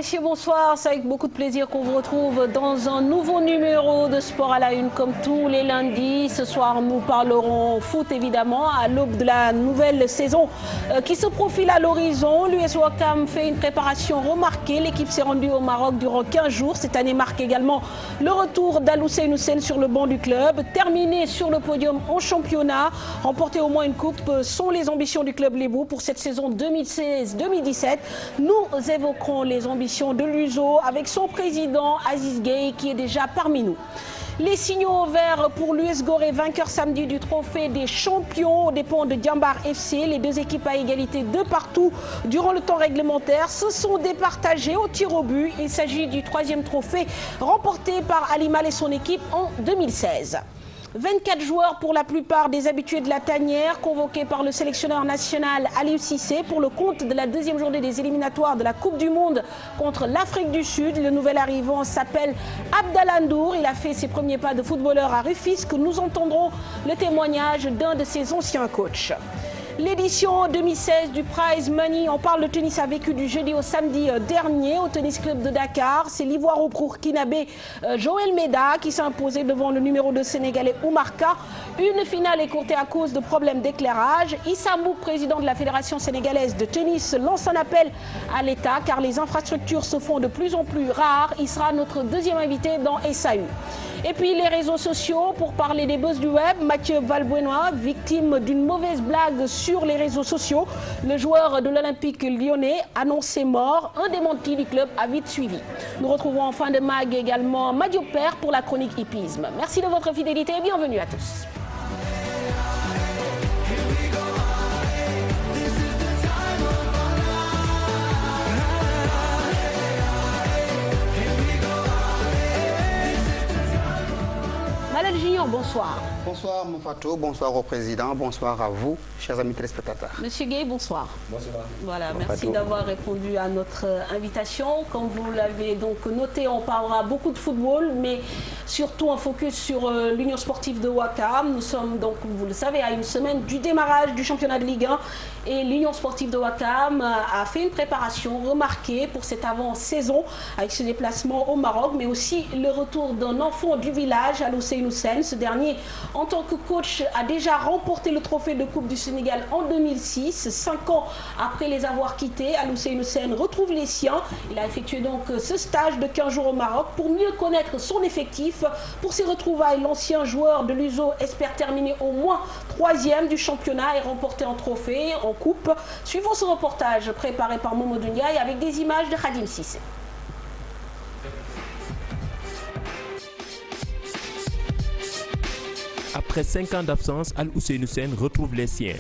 messieurs, bonsoir. C'est avec beaucoup de plaisir qu'on vous retrouve dans un nouveau numéro de Sport à la Une comme tous les lundis. Ce soir, nous parlerons foot évidemment à l'aube de la nouvelle saison qui se profile à l'horizon. L'US Ouakam fait une préparation remarquée. L'équipe s'est rendue au Maroc durant 15 jours. Cette année marque également le retour d'Alou Seynou Sène sur le banc du club. Terminé sur le podium en championnat, remporter au moins une coupe sont les ambitions du club Lébou pour cette saison 2016-2017. Nous évoquerons les ambitions de l'USO avec son président Aziz Gueye qui est déjà parmi nous. Les signaux verts pour l'US Gorée, vainqueur samedi du trophée des champions aux dépens de Diambar FC. Les deux équipes à égalité de partout durant le temps réglementaire se sont départagées au tir au but. Il s'agit du troisième trophée remporté par Alimal et son équipe en 2016. 24 joueurs pour la plupart des habitués de la tanière, convoqués par le sélectionneur national Aliou Cissé pour le compte de la deuxième journée des éliminatoires de la Coupe du Monde contre l'Afrique du Sud. Le nouvel arrivant s'appelle Abdallah Ndour. Il a fait ses premiers pas de footballeur à Rufisque. Nous entendrons le témoignage d'un de ses anciens coachs. L'édition 2016 du Prize Money, on parle de tennis, a vécu du jeudi au samedi dernier au Tennis Club de Dakar. C'est l'Ivoiro-Burkinabé Joël Meda qui s'est imposé devant le numéro 2 sénégalais Oumarka. Une finale écourtée à cause de problèmes d'éclairage. Issa Mbouk, président de la Fédération sénégalaise de tennis, lance un appel à l'État car les infrastructures se font de plus en plus rares. Il sera notre deuxième invité dans SAU. Et puis les réseaux sociaux, pour parler des buzz du web, Mathieu Valbuena, victime d'une mauvaise blague sur les réseaux sociaux. Le joueur de l'Olympique lyonnais annoncé mort. Un démenti du club a vite suivi. Nous retrouvons en fin de mag également Madio Père pour la chronique hippisme. Merci de votre fidélité et bienvenue à tous. Malal Junior, bonsoir. Bonsoir Moufato, bonsoir au président, bonsoir à vous, chers amis téléspectateurs. Monsieur Gueye, bonsoir. Bonsoir. Voilà, merci d'avoir répondu à notre invitation. Comme vous l'avez donc noté, on parlera beaucoup de football, mais surtout un focus sur l'Union sportive de Ouakam. Nous sommes donc, vous le savez, à une semaine du démarrage du championnat de Ligue 1 et l'Union sportive de Ouakam a fait une préparation remarquée pour cette avant-saison avec ce déplacement au Maroc, mais aussi le retour d'un enfant du village, Alou Seynou Sène. Ce dernier, en tant que coach, a déjà remporté le trophée de Coupe du Sénégal en 2006. 5 ans après les avoir quittés, Alou Seynou Sène retrouve les siens. Il a effectué donc ce stage de 15 jours au Maroc pour mieux connaître son effectif. Pour ses retrouvailles, l'ancien joueur de l'USO espère terminer au moins 3e du championnat et remporter un trophée en coupe. Suivons ce reportage préparé par Momo Ndiaye avec des images de Khadim Sissé. Après 5 ans d'absence, Alou Seynou Sène retrouve les siens,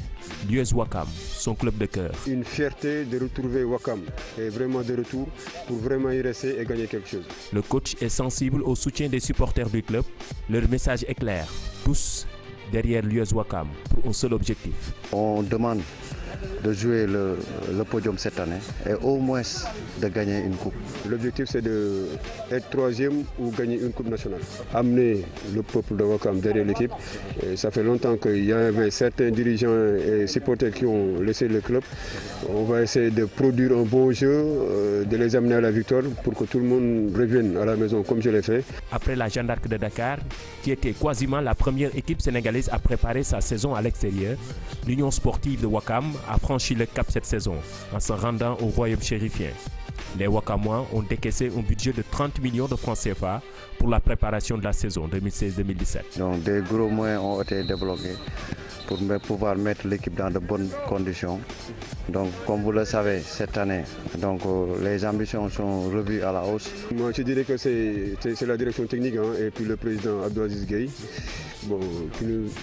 l'US Ouakam, son club de cœur. Une fierté de retrouver Ouakam et vraiment de retour pour vraiment y rester et gagner quelque chose. Le coach est sensible au soutien des supporters du club. Leur message est clair, tous derrière l'US Ouakam pour un seul objectif. On demande de jouer le podium cette année et au moins de gagner une coupe. L'objectif c'est d'être 3e ou gagner une coupe nationale. Amener le peuple de Ouakam derrière l'équipe. Ça fait longtemps qu'il y avait certains dirigeants et supporters qui ont laissé le club. On va essayer de produire un bon jeu, de les amener à la victoire pour que tout le monde revienne à la maison comme je l'ai fait. Après la Jeanne d'Arc de Dakar, qui était quasiment la première équipe sénégalaise à préparer sa saison à l'extérieur, l'Union sportive de Ouakam a franchi le cap cette saison en se rendant au royaume chérifien. Les Ouakamois ont décaissé un budget de 30 millions de francs CFA pour la préparation de la saison 2016-2017. Donc des gros moyens ont été débloqués pour pouvoir mettre l'équipe dans de bonnes conditions. Donc comme vous le savez, cette année, donc, les ambitions sont revues à la hausse. Moi je dirais que c'est la direction technique et puis le président Abdelaziz Gueye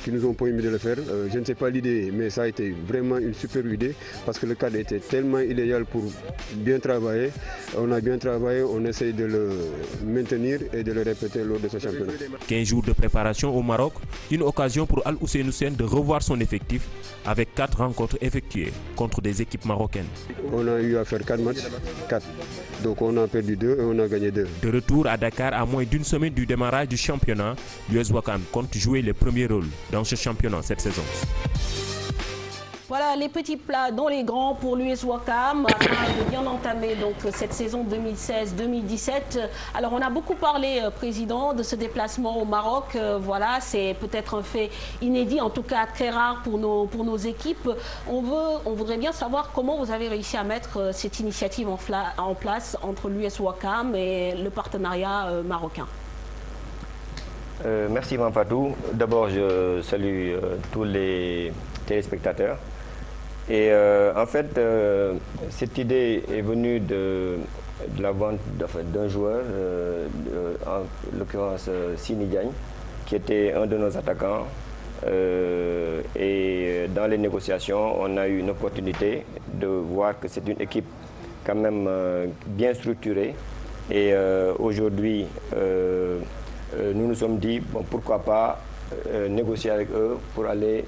qui nous ont permis de le faire. Je ne sais pas l'idée, mais ça a été vraiment une super idée parce que le cadre était tellement idéal pour bien travailler. On a bien travaillé, on essaye de le maintenir et de le répéter lors de ce championnat. 15 jours de préparation au Maroc, une occasion pour Alou Seynou Sène de revoir son effectif avec 4 rencontres effectuées contre des équipes marocaines. On a eu à faire 4 matchs, 4. Donc on a perdu 2 et on a gagné 2. De retour à Dakar à moins d'une semaine du démarrage du championnat, l'US Ouakam compte jouer les premiers rôles dans ce championnat cette saison. Voilà les petits plats dans les grands pour l'US Ouakam, afin de bien entamer donc cette saison 2016-2017. Alors on a beaucoup parlé, Président, de ce déplacement au Maroc. Voilà, c'est peut-être un fait inédit, en tout cas très rare pour nos équipes. On voudrait bien savoir comment vous avez réussi à mettre cette initiative en place entre l'US Ouakam et le partenariat marocain. Merci Mamadou. D'abord, je salue tous les téléspectateurs. Et en fait, cette idée est venue de la vente d'un joueur, en l'occurrence Sini Diagne, qui était un de nos attaquants. Et dans les négociations, on a eu une opportunité de voir que c'est une équipe quand même bien structurée. Et aujourd'hui, nous nous sommes dit, bon, pourquoi pas négocier avec eux pour aller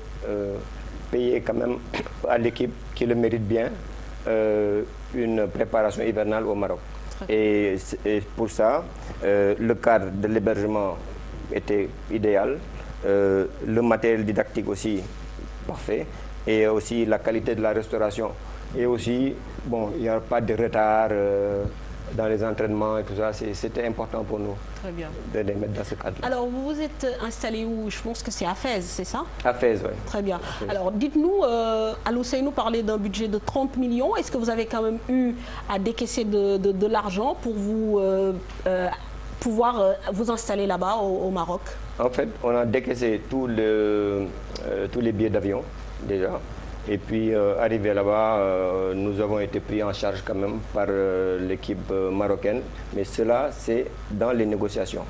payer quand même à l'équipe qui le mérite bien une préparation hivernale au Maroc. Et pour ça, le cadre de l'hébergement était idéal, le matériel didactique aussi parfait, et aussi la qualité de la restauration. Et aussi, bon, il n'y a pas de retard dans les entraînements et tout ça, c'était important pour nous. Très bien. De les mettre dans ce cadre. Alors, vous vous êtes installé où? Je pense que c'est à Fès, c'est ça? À Fès, oui. Très bien. Alors, dites-nous, Al-Ousseynou parlait d'un budget de 30 millions. Est-ce que vous avez quand même eu à décaisser de l'argent pour vous pouvoir vous installer là-bas au Maroc? En fait, on a décaissé tous les billets d'avion déjà. Et puis, arrivé là-bas, nous avons été pris en charge quand même par l'équipe marocaine. Mais cela, c'est dans les négociations.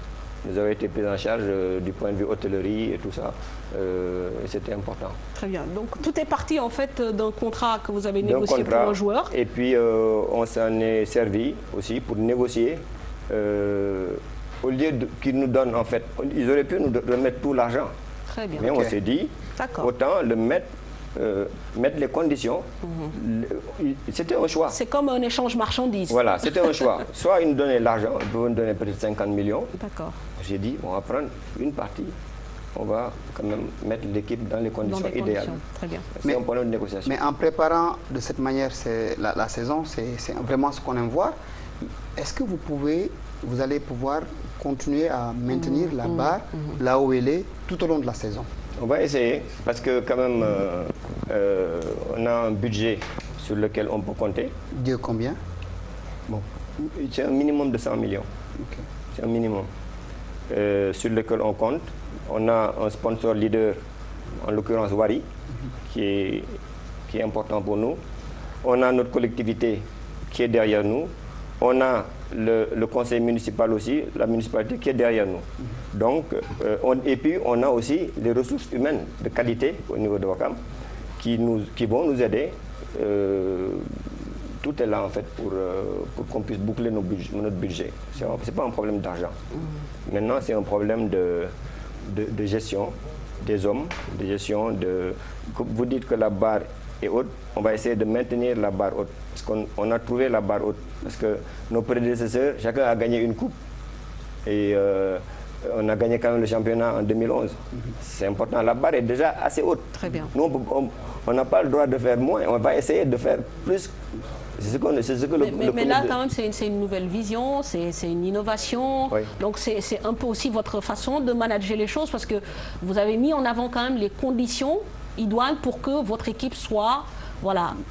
Nous avons été pris en charge du point de vue hôtellerie et tout ça. Et c'était important. Très bien. Donc, tout est parti en fait d'un contrat que vous avez négocié pour un joueur. Et puis, on s'en est servi aussi pour négocier. Au lieu qu'ils nous donnent, en fait, ils auraient pu nous remettre tout l'argent. Très bien. Mais on s'est dit, autant le mettre les conditions. C'était un choix. C'est comme un échange marchandise. Voilà, c'était un choix. Soit ils nous donnaient l'argent, ils pouvaient nous donner peut-être 50 millions. D'accord. J'ai dit, on va prendre une partie. On va quand même mettre l'équipe dans les conditions idéales. Très bien. C'est un problème de négociation. Mais en préparant de cette manière la saison, c'est vraiment ce qu'on aime voir. Est-ce que vous allez pouvoir continuer à maintenir la barre là où elle est tout au long de la saison? On va essayer, parce que quand même, on a un budget sur lequel on peut compter. De combien? Bon, c'est un minimum de 100 millions. Okay. C'est un minimum sur lequel on compte. On a un sponsor leader, en l'occurrence Wari, qui est important pour nous. On a notre collectivité qui est derrière nous. On a le conseil municipal aussi, la municipalité qui est derrière nous. Donc, et puis on a aussi les ressources humaines de qualité au niveau de Ouakam qui vont nous aider. Tout est là en fait pour qu'on puisse boucler notre budget. Ce n'est pas un problème d'argent. Maintenant, c'est un problème de gestion des hommes, de gestion de... Vous dites que la barre est haute, on va essayer de maintenir la barre haute. Parce qu'on a trouvé la barre haute. Parce que nos prédécesseurs, chacun a gagné une coupe. Et on a gagné quand même le championnat en 2011. C'est important. La barre est déjà assez haute. Très bien. Nous, on n'a pas le droit de faire moins. On va essayer de faire plus. Mais là, quand même, c'est une nouvelle vision, c'est une innovation. Oui. Donc, c'est un peu aussi votre façon de manager les choses parce que vous avez mis en avant quand même les conditions idoines pour que votre équipe soit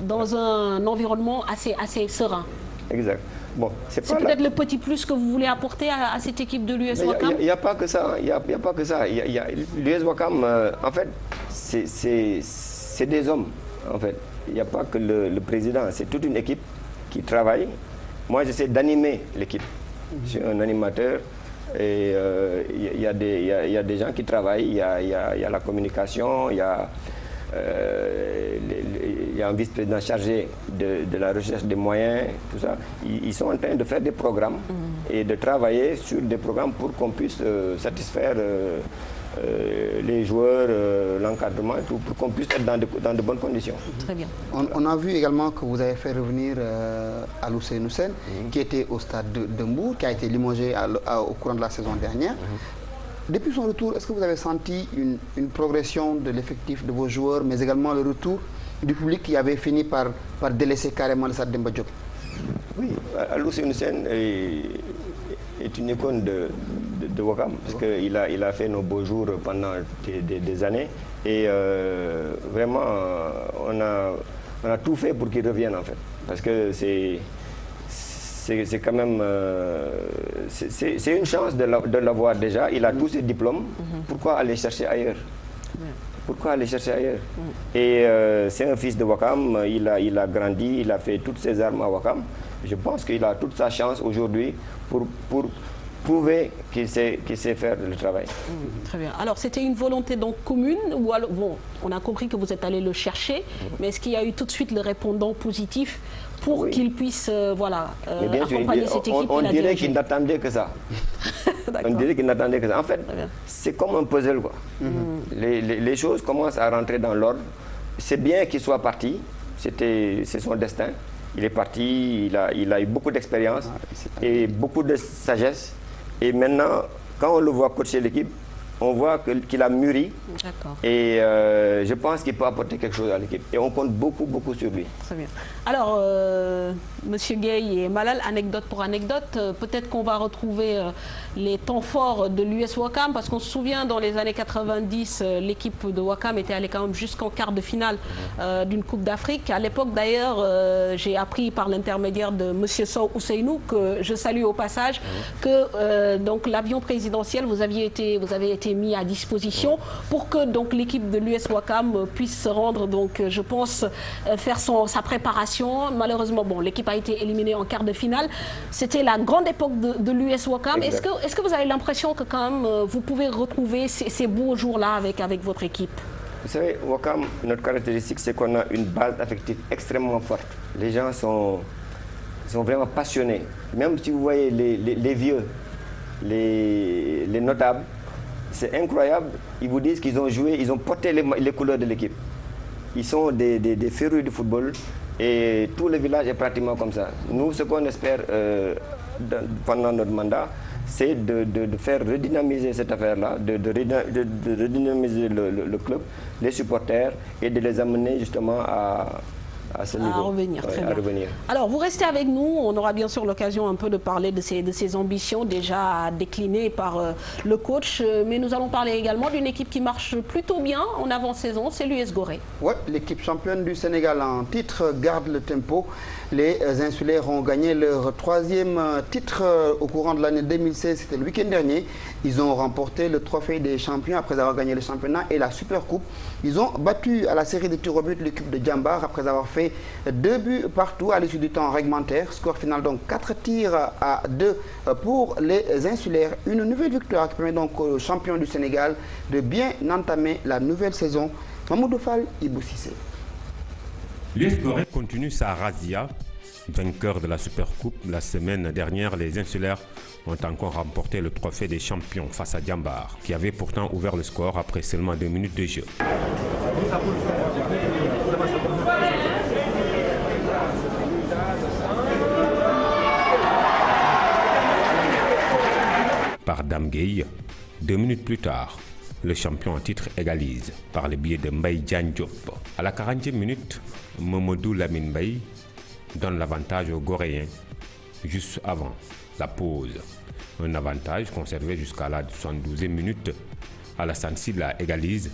dans un environnement assez serein. Exact. Bon, c'est peut-être le petit plus que vous voulez apporter à cette équipe de l'US Ouakam. Il n'y a pas que ça. Il n'y a pas que ça. L'US Ouakam, en fait, c'est des hommes, en fait. Il n'y a pas que le président, c'est toute une équipe qui travaille. Moi, j'essaie d'animer l'équipe. Je suis un animateur et il y a des gens qui travaillent. Il y a la communication, il y a un vice-président chargé de la recherche des moyens, tout ça. Ils sont en train de faire des programmes et de travailler sur des programmes pour qu'on puisse satisfaire les joueurs, l'encadrement et tout, pour qu'on puisse être dans de bonnes conditions. Très bien. On a vu également que vous avez fait revenir Al-Ousseynou Sène, qui était au stade de Mbour, qui a été limogé au courant de la saison dernière. Depuis son retour, est-ce que vous avez senti une progression de l'effectif de vos joueurs, mais également le retour du public qui avait fini par délaisser carrément le stade Demba Diop. Oui, Aliou Seynou Sène est une icône de Ouakam, parce qu'il a fait nos beaux jours pendant des années. Et vraiment, on a tout fait pour qu'il revienne en fait. Parce que c'est quand même... c'est une chance de l'avoir déjà. Il a tous ses diplômes. Pourquoi aller chercher ailleurs? Pourquoi aller chercher ailleurs? Et c'est un fils de Ouakam, il a grandi, il a fait toutes ses armes à Ouakam. Je pense qu'il a toute sa chance aujourd'hui pour prouver qu'il sait faire le travail. Très bien. Alors, c'était une volonté donc commune ou alors, bon, on a compris que vous êtes allé le chercher, mais est-ce qu'il y a eu tout de suite le répondant positif pour qu'il puisse accompagner cette équipe? On dirait qu'il n'attendait que ça. On dirait qu'il n'attendait que ça. En fait, c'est comme un puzzle, quoi. Les choses commencent à rentrer dans l'ordre. C'est bien qu'il soit parti. C'est son destin. Il est parti, il a eu beaucoup d'expérience et beaucoup de sagesse. Et maintenant, quand on le voit coacher l'équipe, on voit qu'il a mûri. Et je pense qu'il peut apporter quelque chose à l'équipe. Et on compte beaucoup sur lui. Très bien. Alors, Monsieur Gueye et Malal, anecdote pour anecdote, peut-être qu'on va retrouver les temps forts de l'US Ouakam, parce qu'on se souvient, dans les années 90, l'équipe de Ouakam était allée quand même jusqu'en quart de finale d'une Coupe d'Afrique. À l'époque, d'ailleurs, j'ai appris par l'intermédiaire de Monsieur Sow Ousseinou, que je salue au passage, que donc l'avion présidentiel, vous avez été mis à disposition pour que donc l'équipe de l'US Ouakam puisse se rendre, donc je pense, faire sa préparation. Malheureusement, bon, l'équipe a été éliminée en quart de finale. C'était la grande époque de l'US Ouakam. Est-ce que vous avez l'impression que quand même vous pouvez retrouver ces beaux jours-là avec votre équipe? Vous savez, Ouakam, notre caractéristique, c'est qu'on a une base affective extrêmement forte. Les gens sont vraiment passionnés. Même si vous voyez les vieux, les notables, c'est incroyable. Ils vous disent qu'ils ont joué, ils ont porté les couleurs de l'équipe. Ils sont des férus du football et tout le village est pratiquement comme ça. Nous, ce qu'on espère pendant notre mandat, c'est de faire redynamiser cette affaire-là, de redynamiser le club, les supporters et de les amener justement à ce niveau. Revenir, très bien. Alors, vous restez avec nous. On aura bien sûr l'occasion un peu de parler de ces ambitions déjà déclinées par le coach. Mais nous allons parler également d'une équipe qui marche plutôt bien en avant-saison, c'est l'US Gorée. Oui, l'équipe championne du Sénégal en titre garde le tempo. Les insulaires ont gagné leur 3e titre au courant de l'année 2016. C'était le week-end dernier. Ils ont remporté le trophée des champions après avoir gagné le championnat et la Super Coupe. Ils ont battu à la série de tirs au but l'équipe de Djambar après avoir fait 2 buts partout à l'issue du temps réglementaire. Score final donc 4 tirs à 2 pour les insulaires. Une nouvelle victoire qui permet donc aux champions du Sénégal de bien entamer la nouvelle saison. Mamoudou Fall, Ibou Cissé. L'US Gorée continue sa razzia. Vainqueur de la Super Coupe, la semaine dernière, les insulaires ont encore remporté le trophée des champions face à Djambar, qui avait pourtant ouvert le score après seulement 2 minutes de jeu. Par Dame Gueye, 2 minutes plus tard, le champion en titre égalise par le biais de Mbaye Diagne Diop. À la 40e minute, Mamadou Lamine Mbaye donne l'avantage aux Goréens juste avant la pause. Un avantage conservé jusqu'à la 72e minute. Alassane Silla égalise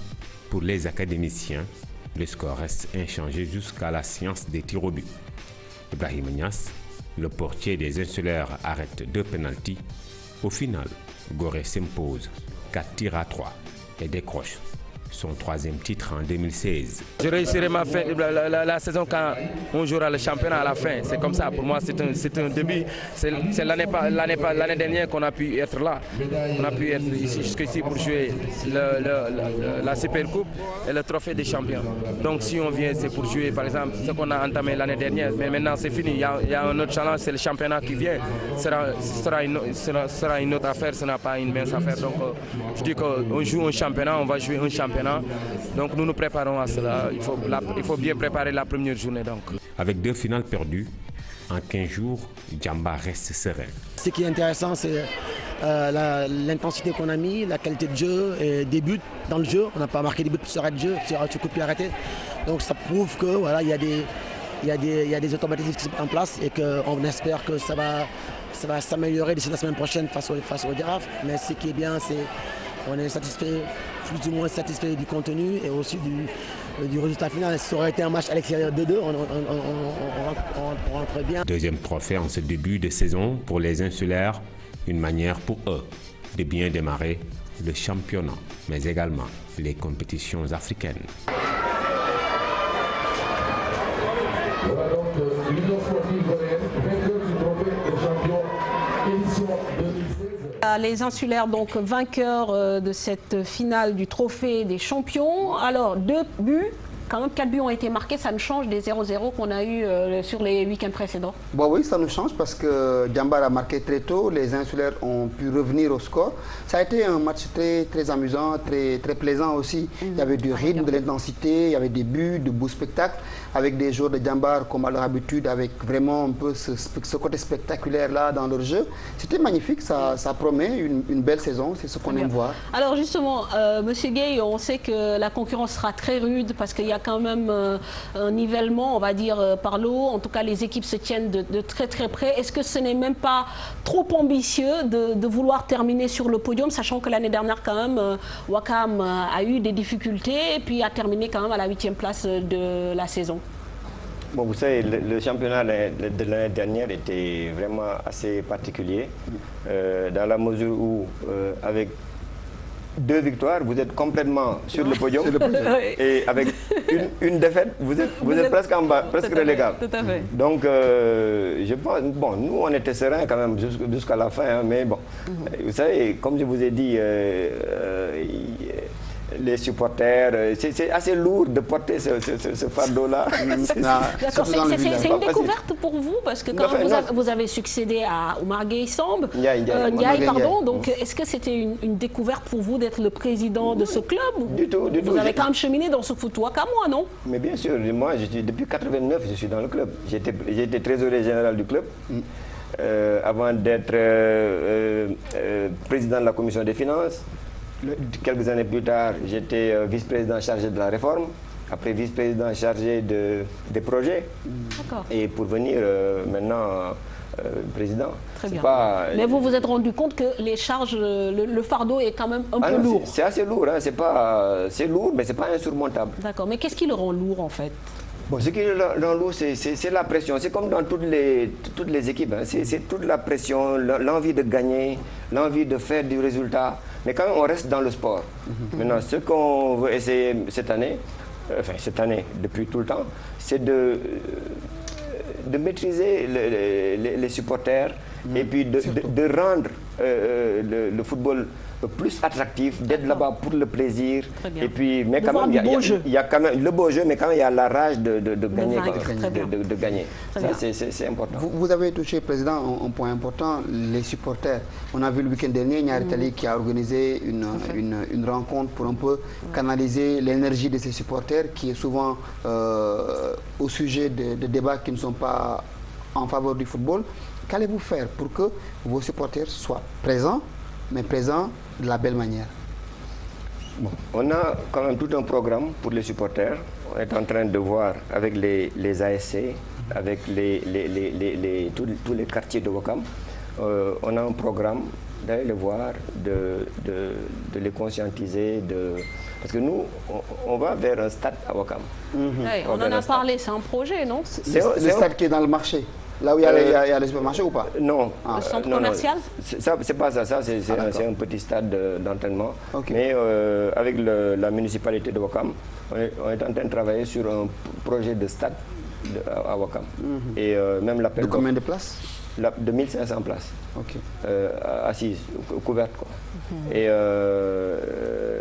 pour les académiciens. Le score reste inchangé jusqu'à la séance des tirs au but. Ibrahim Niass, le portier des insulaires, arrête 2 pénaltys. Au final, Gorée s'impose 4 tirs à 3 et décroche son 3e titre en 2016. Je réussirai la saison quand on jouera le championnat à la fin. C'est comme ça. Pour moi, c'est un début. C'est l'année dernière qu'on a pu être là. On a pu être jusqu'ici pour jouer la Super Coupe et le trophée des champions. Donc si on vient, c'est pour jouer, par exemple, ce qu'on a entamé l'année dernière. Mais maintenant, c'est fini. Il y a un autre challenge, c'est le championnat qui vient. Ce sera une autre affaire, ce n'est pas une mince affaire. Donc je dis qu'on joue un championnat, on va jouer un championnat. Donc nous nous préparons à cela. Il faut bien préparer la première journée. Donc. Avec 2 finales perdues, en 15 jours, Djambar reste serein. Ce qui est intéressant, c'est l'intensité qu'on a mis, la qualité de jeu, et des buts dans le jeu. On n'a pas marqué des buts sur arrêt de jeu, sur coup de pied arrêté. Donc ça prouve que voilà, il y a des automatismes qui sont en place et qu'on espère que ça va s'améliorer d'ici la semaine prochaine face au Giraffe. Mais ce qui est bien, c'est qu'on est satisfait, plus ou moins satisfait du contenu et aussi du résultat final. Ça aurait été un match à l'extérieur 2-2, on rentre bien. Deuxième trophée en ce début de saison pour les insulaires, une manière pour eux de bien démarrer le championnat, mais également les compétitions africaines. Voilà donc l'Union sportive voléenne, vainqueur du trophée de champion édition 2016. Les insulaires donc vainqueurs de cette finale du trophée des champions. Alors 2 buts, quand même 4 buts ont été marqués, ça nous change des 0-0 qu'on a eu sur les week-ends précédents. Bon, oui, ça nous change parce que Diambar a marqué très tôt, les insulaires ont pu revenir au score. Ça a été un match très amusant, très plaisant aussi. Il y avait du rythme, de l'intensité, il y avait des buts, de beaux spectacles, avec des joueurs de Diambar comme à leur habitude, avec vraiment un peu ce côté spectaculaire-là dans leur jeu. C'était magnifique, ça promet une belle saison, c'est ce qu'on aime voir. Alors justement, Monsieur Gueye, on sait que la concurrence sera très rude parce qu'il y a quand même un nivellement, on va dire, par l'eau. En tout cas, les équipes se tiennent de très près. Est-ce que ce n'est même pas trop ambitieux de vouloir terminer sur le podium, sachant que l'année dernière, quand même, Wakam a eu des difficultés et puis a terminé quand même à la 8e place de la saison? Bon, vous savez, le championnat de l'année dernière était vraiment assez particulier, dans la mesure où, avec 2 victoires, vous êtes complètement sur le podium, et avec une défaite, vous êtes presque en bas, presque relégable. Tout à fait. Donc, je pense, bon, nous on était sereins quand même jusqu'à la fin, hein, mais bon, vous savez, comme je vous ai dit, les supporters, c'est assez lourd de porter ce fardeau-là. D'accord, c'est une découverte pour vous parce que quand vous avez succédé à Oumar Gueye Samb, Ndiaye, pardon, donc est-ce que c'était une découverte pour vous d'être le président de ce club? Du tout. Vous avez quand même cheminé dans ce foot Wakamois, non? Mais bien sûr, moi depuis 89, je suis dans le club. J'étais trésorier général du club. Avant d'être président de la commission des finances. Quelques années plus tard, j'étais vice-président chargé de la réforme, après vice-président chargé des projets, et pour venir maintenant président. Très bien. Mais vous vous êtes rendu compte que les charges, le fardeau est quand même un peu lourd. C'est assez lourd, hein, c'est lourd, mais ce n'est pas insurmontable. D'accord, mais qu'est-ce qui le rend lourd en fait? Bon, ce qui le rend lourd, c'est la pression. C'est comme dans toutes les équipes. Hein. C'est toute la pression, l'envie de gagner, l'envie de faire du résultat. Mais quand même, on reste dans le sport. Maintenant, ce qu'on veut essayer cette année, depuis tout le temps, c'est de maîtriser les supporters et puis de rendre le football plus attractif, d'être là-bas pour le plaisir. Et puis, mais quand même, il y a quand même le beau jeu, mais quand même, il y a la rage de gagner. De gagner. C'est important. Vous avez touché, Président, un point important, les supporters. On a vu le week-end dernier, Niar Italie qui a organisé une rencontre pour un peu canaliser l'énergie de ces supporters, qui est souvent au sujet de débats qui ne sont pas en faveur du football. Qu'allez-vous faire pour que vos supporters soient présents, mais présents de la belle manière? Bon, on a quand même tout un programme pour les supporters. On est en train de voir avec les ASC, avec tous les quartiers de Wakam. On a un programme d'aller les voir, de les conscientiser, parce que nous, on va vers un stade à Wakam. On en a parlé, c'est un projet, non? C'est le stade qui est dans le marché. Là où il y a les supermarchés ou pas? Non. Le centre commercial? C'est pas ça, c'est un petit stade d'entraînement. Mais avec la municipalité de Wakam, on est en train de travailler sur un projet de stade à Wakam. Et même l'appel de combien de places? De 1500 places. Assises, couvertes, quoi. Et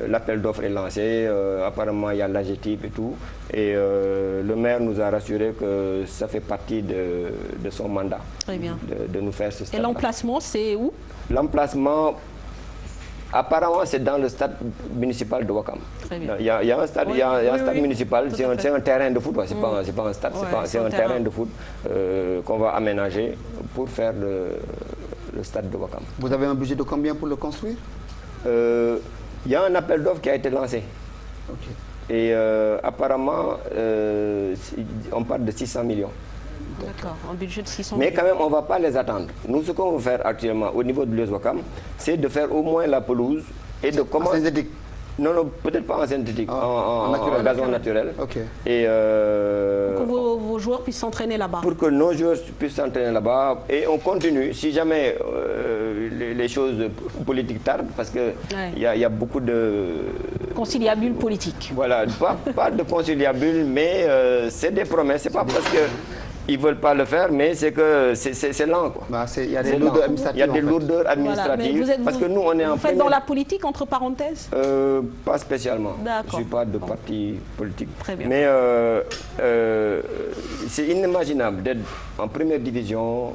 l'appel d'offres est lancé, apparemment il y a l'AGETIP et tout, et le maire nous a rassuré que ça fait partie de son mandat. Très bien. De nous faire ce stade. Et l'emplacement, c'est où? L'emplacement, apparemment, c'est dans le stade municipal de Wakam. Il y a un stade, municipal, c'est un terrain de foot, c'est pas un stade, c'est un terrain de foot qu'on va aménager pour faire le stade de Ouakam. Vous avez un budget de combien pour le construire? Il y a un appel d'offres qui a été lancé. Okay. Et apparemment, on parle de 600 millions. D'accord, un budget de 600 Mais millions. quand même, on ne va pas les attendre. Nous, ce qu'on veut faire actuellement au niveau de l'US Ouakam, c'est de faire au moins la pelouse et de commencer... Non, non, peut-être pas en synthétique, en gazon naturel. Okay. Et pour que vos joueurs puissent s'entraîner là-bas. Pour que nos joueurs puissent s'entraîner là-bas. Et on continue. Si jamais les choses politiques tardent, parce qu'il y a beaucoup de... Conciliabule politique. Voilà, pas de conciliabule, mais c'est des promesses. C'est pas parce que... Ils ne veulent pas le faire, mais c'est que c'est lent. Il y a des lourdeurs administratives. Il y a des lourdeurs administratives. Voilà, parce que nous, on est en Vous faites dans la politique, entre parenthèses? Pas spécialement. Je ne suis pas de parti politique. Très bien. Mais c'est inimaginable d'être en première division.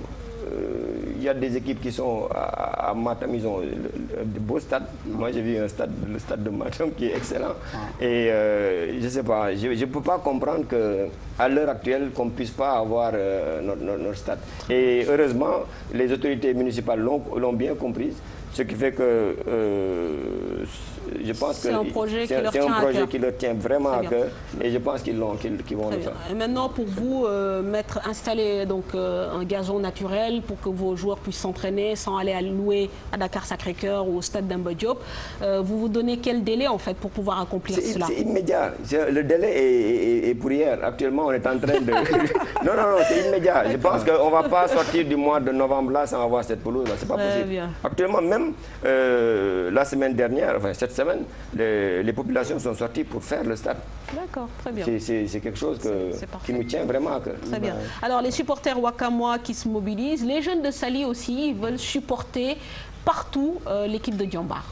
Il y a des équipes qui sont à Matam, ils ont de beaux stades. Moi, j'ai vu le stade de Matam qui est excellent. Et je ne sais pas, je ne peux pas comprendre qu'à l'heure actuelle, qu'on ne puisse pas avoir notre stade. Et heureusement, les autorités municipales l'ont bien comprise. Ce qui fait que je pense que c'est un projet qui leur tient vraiment à cœur, et je pense qu'ils vont le faire. Et maintenant, pour vous, installer donc, un gazon naturel pour que vos joueurs puissent s'entraîner sans aller louer à Dakar Sacré-Cœur ou au stade d'Amba Diop, vous vous donnez quel délai en fait pour pouvoir accomplir cela? C'est immédiat. Le délai est pour hier. Actuellement, on est en train de... non, c'est immédiat. Je pense qu'on ne va pas sortir du mois de novembre là sans avoir cette pelouse. C'est pas possible. Bien. Actuellement, même la semaine dernière, enfin cette semaine, les populations sont sorties pour faire le stade. D'accord, très bien. C'est quelque chose qui nous tient vraiment à cœur. Très bien. Alors les supporters wakamois qui se mobilisent, les jeunes de Saly aussi veulent supporter partout l'équipe de Diambar.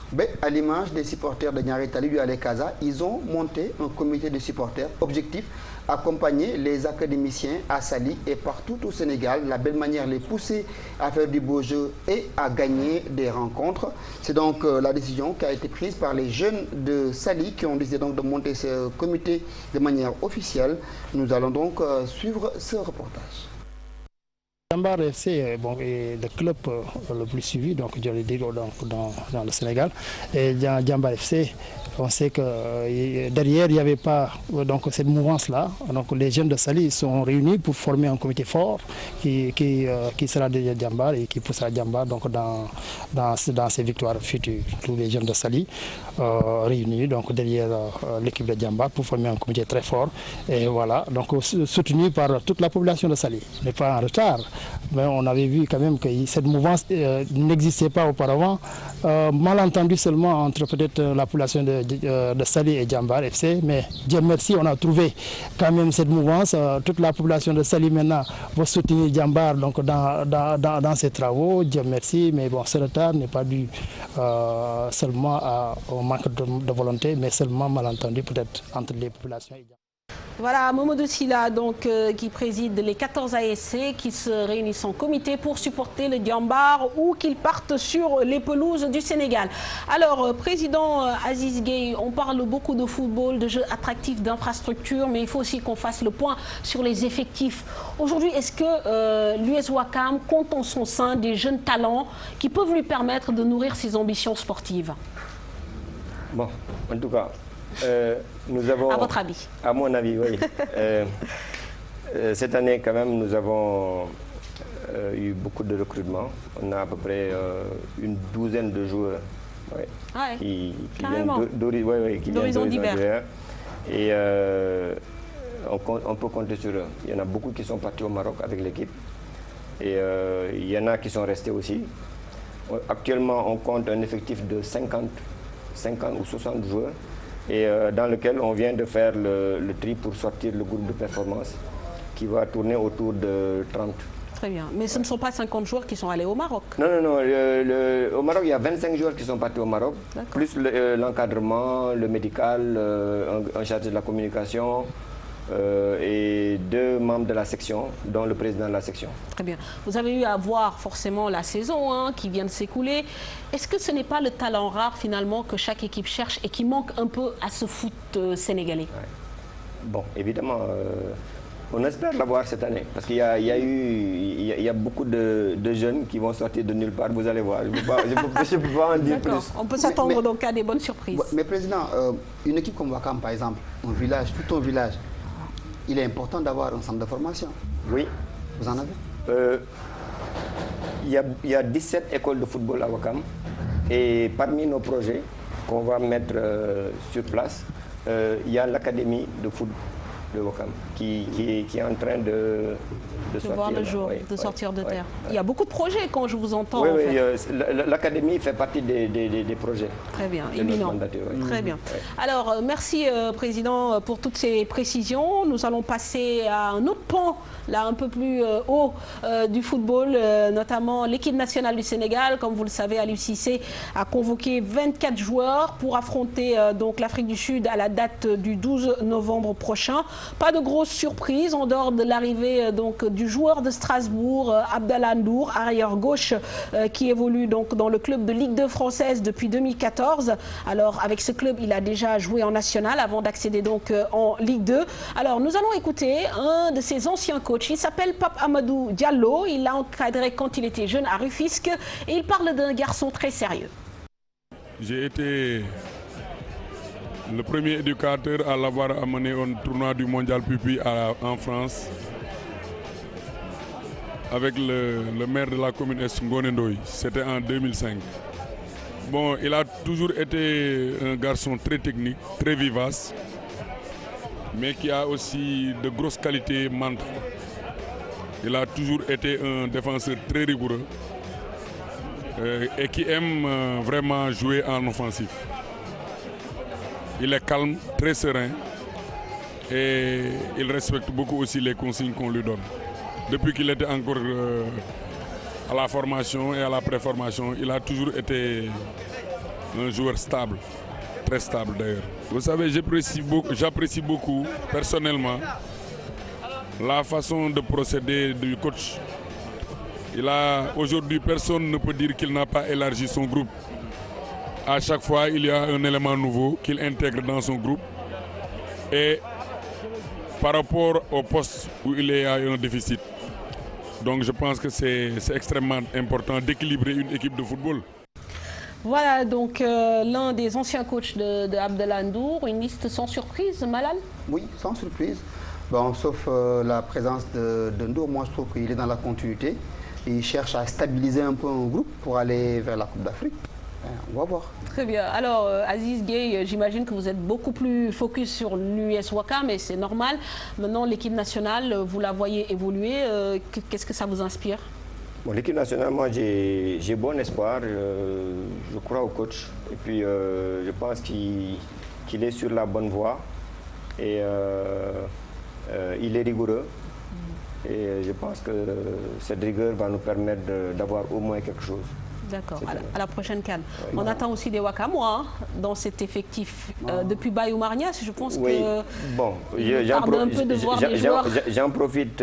À l'image des supporters de Niary Tally du Allez Casa, ils ont monté un comité de supporters. Objectif, accompagner les académiciens à Saly et partout au Sénégal, la belle manière les pousser à faire du beau jeu et à gagner des rencontres. C'est donc la décision qui a été prise par les jeunes de Saly qui ont décidé donc de monter ce comité de manière officielle. Nous allons donc suivre ce reportage. Diambar FC est le club le plus suivi donc, dans le Sénégal. Et Diambar FC, on sait que derrière, il n'y avait pas donc, cette mouvance-là. Donc les jeunes de Saly sont réunis pour former un comité fort qui sera derrière Diambar et qui poussera Diambar donc, dans ses victoires futures. Tous les jeunes de Saly réunis donc, derrière l'équipe de Diambar pour former un comité très fort. Et voilà, donc soutenu par toute la population de Saly. On n'est pas en retard. Mais on avait vu quand même que cette mouvance n'existait pas auparavant, malentendu seulement entre peut-être la population de Saly et Diambar FC, mais Dieu merci, on a trouvé quand même cette mouvance. Toute la population de Saly maintenant va soutenir Diambar donc, dans ses travaux, Dieu merci, mais bon, ce retard n'est pas dû seulement au manque de volonté, mais seulement malentendu peut-être entre les populations et Diambar. Voilà, Mamadou Sylla donc, qui préside les 14 ASC qui se réunissent en comité pour supporter le Diambar ou qu'ils partent sur les pelouses du Sénégal. Alors, président Aziz Gueye, on parle beaucoup de football, de jeux attractifs, d'infrastructures, mais il faut aussi qu'on fasse le point sur les effectifs. Aujourd'hui, est-ce que l'US Ouakam compte en son sein des jeunes talents qui peuvent lui permettre de nourrir ses ambitions sportives? Bon, en tout cas... nous avons, à votre avis? À mon avis, oui. Cette année, quand même, nous avons eu beaucoup de recrutements. On a à peu près une douzaine de joueurs qui viennent d'horizons divers. Et on peut compter sur eux. Il y en a beaucoup qui sont partis au Maroc avec l'équipe. Et il y en a qui sont restés aussi. Actuellement, on compte un effectif de 50 ou 60 joueurs. Et dans lequel on vient de faire le tri pour sortir le groupe de performance qui va tourner autour de 30. Très bien. Mais ce ne sont pas 50 joueurs qui sont allés au Maroc? Non. Au Maroc, il y a 25 joueurs qui sont partis au Maroc, plus l'encadrement, le médical, un chargé de la communication et 2 membres de la section, dont le président de la section. Très bien. Vous avez eu à voir forcément la saison qui vient de s'écouler. Est-ce que ce n'est pas le talent rare finalement que chaque équipe cherche et qui manque un peu à ce foot sénégalais? Bon, évidemment, On espère l'avoir cette année, parce qu'il y a beaucoup de jeunes qui vont sortir de nulle part, vous allez voir. Je ne peux pas en dire plus. On peut s'attendre donc à des bonnes surprises. Mais Président, une équipe comme Ouakam, par exemple, un village, tout un village, il est important d'avoir un centre de formation. Oui. Vous en avez? Il y a 17 écoles de football à Ouakam. Et parmi nos projets qu'on va mettre sur place, il y a l'académie de foot de Ouakam qui est en train de sortir. Voir le jour, de sortir de terre. Il y a beaucoup de projets quand je vous entends. Oui, l'académie fait partie des projets. Très bien, éminent. Très bien. Alors, merci Président pour toutes ces précisions. Nous allons passer à un autre pan, là un peu plus haut du football, notamment l'équipe nationale du Sénégal. Comme vous le savez, Aliou Cissé a convoqué 24 joueurs pour affronter donc l'Afrique du Sud à la date du 12 novembre prochain. Pas de grosse surprise en dehors de l'arrivée donc du joueur de Strasbourg, Abdallah Ndour, arrière gauche, qui évolue donc dans le club de Ligue 2 française depuis 2014. Alors avec ce club, il a déjà joué en national avant d'accéder donc en Ligue 2. Alors nous allons écouter un de ses anciens coachs. Il s'appelle Pape Amadou Diallo. Il l'a encadré quand il était jeune à Rufisque et il parle d'un garçon très sérieux. J'ai été le premier éducateur à l'avoir amené au tournoi du Mondial Pupi en France avec le maire de la commune Est Ngonendoy. C'était en 2005. Bon, il a toujours été un garçon très technique, très vivace, mais qui a aussi de grosses qualités mentales. Il a toujours été un défenseur très rigoureux et qui aime vraiment jouer en offensif. Il est calme, très serein et il respecte beaucoup aussi les consignes qu'on lui donne. Depuis qu'il était encore à la formation et à la préformation, il a toujours été un joueur stable, très stable d'ailleurs. Vous savez, j'apprécie beaucoup personnellement la façon de procéder du coach. Aujourd'hui, personne ne peut dire qu'il n'a pas élargi son groupe. À chaque fois, il y a un élément nouveau qu'il intègre dans son groupe. Et par rapport au poste où il y a un déficit. Donc je pense que c'est extrêmement important d'équilibrer une équipe de football. Voilà donc l'un des anciens coachs de Abdallah Ndour, une liste sans surprise, Malal? Oui, sans surprise. Bon, sauf la présence de Ndour, moi je trouve qu'il est dans la continuité. Il cherche à stabiliser un peu un groupe pour aller vers la Coupe d'Afrique. On va voir. Très bien. Alors, Aziz Gueye, j'imagine que vous êtes beaucoup plus focus sur l'US Ouakam, mais c'est normal. Maintenant, l'équipe nationale, vous la voyez évoluer. Qu'est-ce que ça vous inspire? Bon, l'équipe nationale, moi, j'ai bon espoir. Je crois au coach. Et puis, je pense qu'il est sur la bonne voie. Et il est rigoureux. Et je pense que cette rigueur va nous permettre d'avoir au moins quelque chose. D'accord, à la prochaine CAN. On attend aussi des Wakamois dans cet effectif. Depuis Bayou Marnias, je pense que bon, j'en profite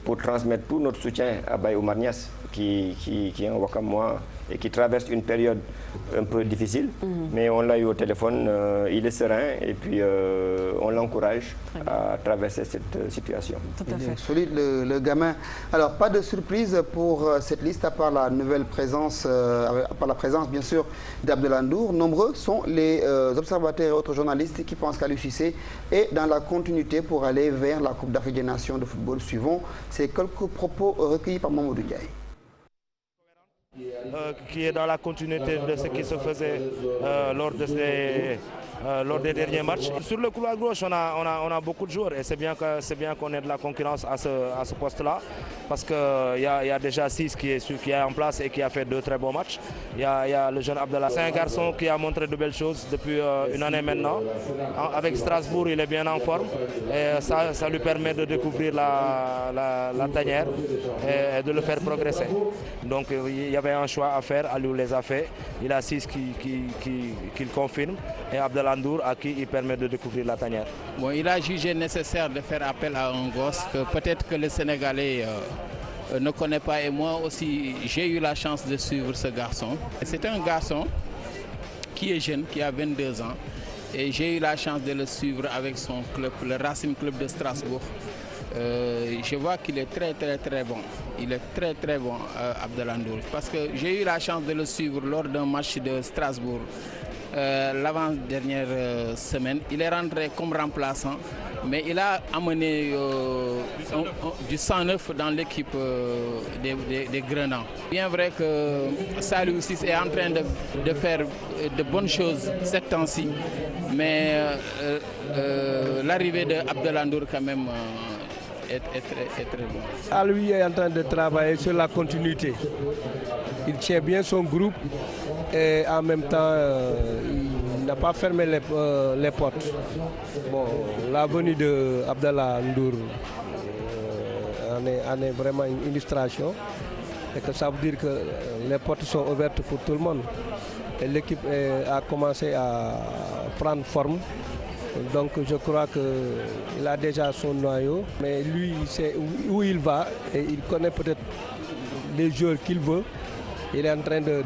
pour transmettre tout notre soutien à Bayou Marnias, qui est un Wakamois et qui traverse une période un peu difficile. Mais on l'a eu au téléphone, il est serein et puis on l'encourage à traverser cette situation. Tout à fait. Solide le gamin. Alors, pas de surprise pour cette liste, à part la nouvelle présence, à part la présence bien sûr d'Abdallah Ndour. Nombreux sont les observateurs et autres journalistes qui pensent qu'Aliou Cissé est dans la continuité pour aller vers la Coupe d'Afrique des Nations de football. Suivons ces quelques propos recueillis par Mamadou Ndiaye. Qui est dans la continuité de ce qui se faisait lors des derniers matchs. Sur le couloir gauche, on a beaucoup de joueurs et c'est bien qu'on ait de la concurrence à ce poste-là parce qu'il y a déjà 6 qui est en place et qui a fait 2 très bons matchs. Il y a le jeune Abdallah. C'est un garçon qui a montré de belles choses depuis une année maintenant. Avec Strasbourg, il est bien en forme et ça lui permet de découvrir la tanière et de le faire progresser. Donc il y avait un choix à faire, Aliou les a fait. Il a 6 qu'il confirme et Abdallah Ndour à qui il permet de découvrir la tanière. Bon, il a jugé nécessaire de faire appel à un gosse que peut-être que le Sénégalais ne connaît pas et moi aussi j'ai eu la chance de suivre ce garçon. C'est un garçon qui est jeune, qui a 22 ans et j'ai eu la chance de le suivre avec son club, le Racing Club de Strasbourg. je vois qu'il est très bon. Il est très bon, Abdallah Ndour. Parce que j'ai eu la chance de le suivre lors d'un match de Strasbourg l'avant-dernière semaine. Il est rentré comme remplaçant, mais il a amené du sang neuf dans l'équipe des Grenans. Bien vrai que Saliou Ciss est en train de faire de bonnes choses ces temps-ci, mais l'arrivée de Abdallah Ndour quand même est très bon. Lui est en train de travailler sur la continuité. Il tient bien son groupe et en même temps il n'a pas fermé les portes. Bon, la venue de Abdallah Ndour en est vraiment une illustration et que ça veut dire que les portes sont ouvertes pour tout le monde. Et l'équipe a commencé à prendre forme. Donc je crois qu'il a déjà son noyau, mais lui il sait où il va et il connaît peut-être les joueurs qu'il veut. Il est en train de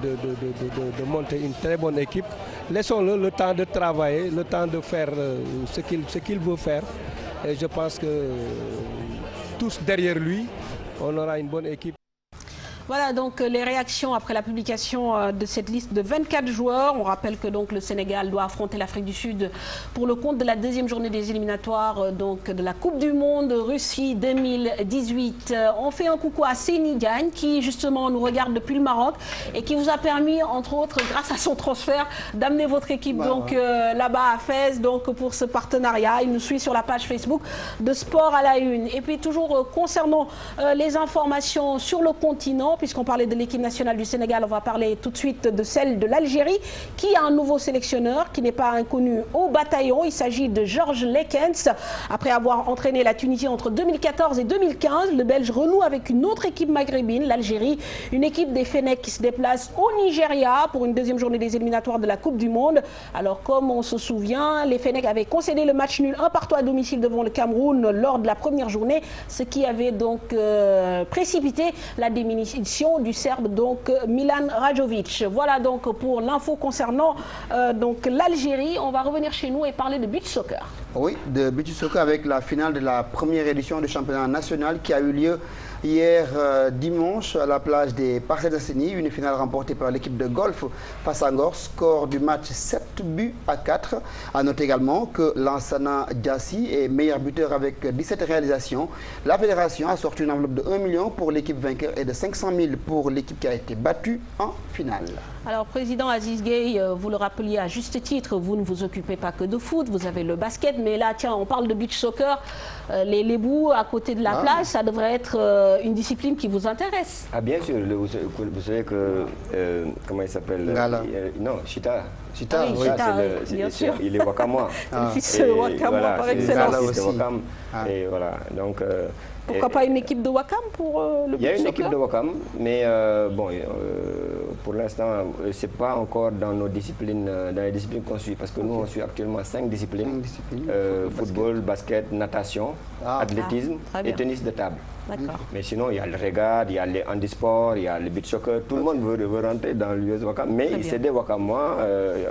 monter une très bonne équipe. Laissons-le le temps de travailler, le temps de faire ce qu'il veut faire. Et je pense que tous derrière lui, on aura une bonne équipe. Voilà donc les réactions après la publication de cette liste de 24 joueurs. On rappelle que donc le Sénégal doit affronter l'Afrique du Sud pour le compte de la deuxième journée des éliminatoires donc de la Coupe du Monde Russie 2018. On fait un coucou à Seyni Diagne qui justement nous regarde depuis le Maroc et qui vous a permis entre autres grâce à son transfert d'amener votre équipe donc là-bas à Fès donc pour ce partenariat. Il nous suit sur la page Facebook de Sport à la Une. Et puis toujours concernant les informations sur le continent, puisqu'on parlait de l'équipe nationale du Sénégal, on va parler tout de suite de celle de l'Algérie, qui a un nouveau sélectionneur qui n'est pas inconnu au bataillon. Il s'agit de Georges Lekens. Après avoir entraîné la Tunisie entre 2014 et 2015, le Belge renoue avec une autre équipe maghrébine, l'Algérie, une équipe des Fennecs qui se déplace au Nigeria pour une deuxième journée des éliminatoires de la Coupe du Monde. Alors comme on se souvient, les Fennecs avaient concédé le match nul 1-1 à domicile devant le Cameroun lors de la première journée, ce qui avait donc précipité la démission du Serbe donc Milan Rajovic. Voilà donc pour l'info concernant donc l'Algérie. On va revenir chez nous et parler de beach soccer. Oui, de beach soccer avec la finale de la première édition du championnat national qui a eu lieu hier dimanche à la plage des Parcelles Assainies, une finale remportée par l'équipe de golf face à Ngor, score du match 7-4. À noter également que Lansana Diassi est meilleur buteur avec 17 réalisations. La fédération a sorti une enveloppe de 1 million pour l'équipe vainqueur et de 500 000 pour l'équipe qui a été battue en finale. Alors, président Aziz Gueye, vous le rappeliez à juste titre, vous ne vous occupez pas que de foot, vous avez le basket, mais là, tiens, on parle de beach soccer, les bouts à côté de la plage, ça devrait être une discipline qui vous intéresse. Ah, bien sûr, vous savez que, comment il s'appelle non, Chita. Chita, oui, Chita, bien sûr. Il est Wakamois. C'est le fils de Wakam par excellence. Et voilà, donc... Pourquoi pas une équipe de Wakam pour le beach soccer? Il y a une équipe de Wakam, mais bon, pour l'instant, ce n'est pas encore dans nos disciplines, dans les disciplines qu'on suit, parce que nous, on suit actuellement 5 disciplines. Football, basket, natation, athlétisme et tennis de table. Mais sinon, il y a le regard, il y a le handisport, il y a le beach soccer. Tout le monde veut rentrer dans l'US Wakam, mais c'est des Wakamois.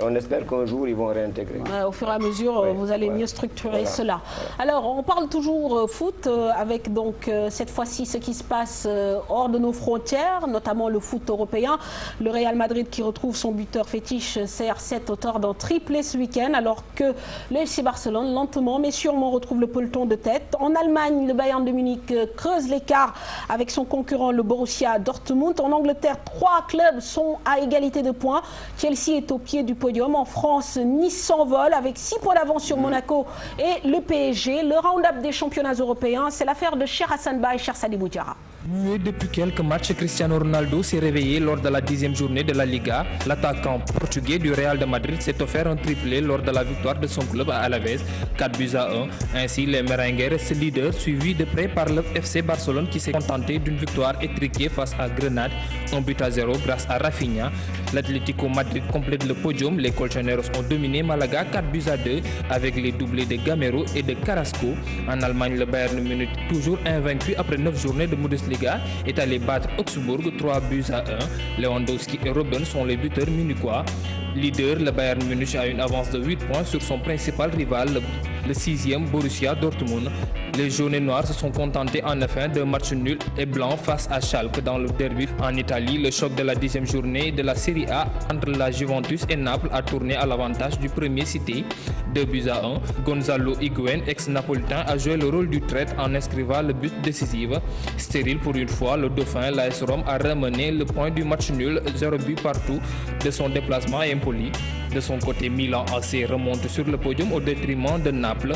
On espère qu'un jour, ils vont réintégrer. Au fur et à mesure, vous allez mieux structurer cela. Alors, on parle toujours foot avec donc cette fois-ci ce qui se passe hors de nos frontières, notamment le foot européen. Le Real Madrid qui retrouve son buteur fétiche CR7, auteur d'un triplé ce week-end, alors que le FC Barcelone, lentement mais sûrement, retrouve le peloton de tête. En Allemagne, le Bayern de Munich creuse l'écart avec son concurrent le Borussia Dortmund. En Angleterre, 3 clubs sont à égalité de points. Chelsea est au pied du podium. En France, Nice s'envole avec 6 points d'avance sur Monaco et le PSG. Le round-up des championnats européens, c'est l'affaire de Cher Hassan Ba et Cher Sadibou Diarra. Muet depuis quelques matchs, Cristiano Ronaldo s'est réveillé lors de la 10e journée de la Liga. L'attaquant portugais du Real de Madrid s'est offert un triplé lors de la victoire de son club à Alavés, 4-1. Ainsi, les Merengues restent leaders, suivis de près par le FC Barcelone qui s'est contenté d'une victoire étriquée face à Grenade, 1-0 grâce à Rafinha. L'Atlético Madrid complète le podium. Les Colchoneros ont dominé Malaga 4-2 avec les doublés de Gamero et de Carrasco. En Allemagne, le Bayern Munich, toujours invaincu après 9 journées de Bundesliga, est allé battre Augsbourg 3-1. Lewandowski et Robben sont les buteurs munichois. Leader, le Bayern Munich a une avance de 8 points sur son principal rival, le 6e Borussia Dortmund. Les jaunes et noirs se sont contentés en effet de matchs nuls et blancs face à Schalke dans le derby. En Italie, le choc de la 10e journée de la Serie A entre la Juventus et Naples a tourné à l'avantage du premier cité, 2-1. Gonzalo Higuaín, ex-napolitain, a joué le rôle du traître en inscrivant le but décisif. Stérile pour une fois, le dauphin, l'AS Rome, a ramené le point du match nul, 0 but partout de son déplacement à Empoli. De son côté, Milan AC remonte sur le podium au détriment de Naples.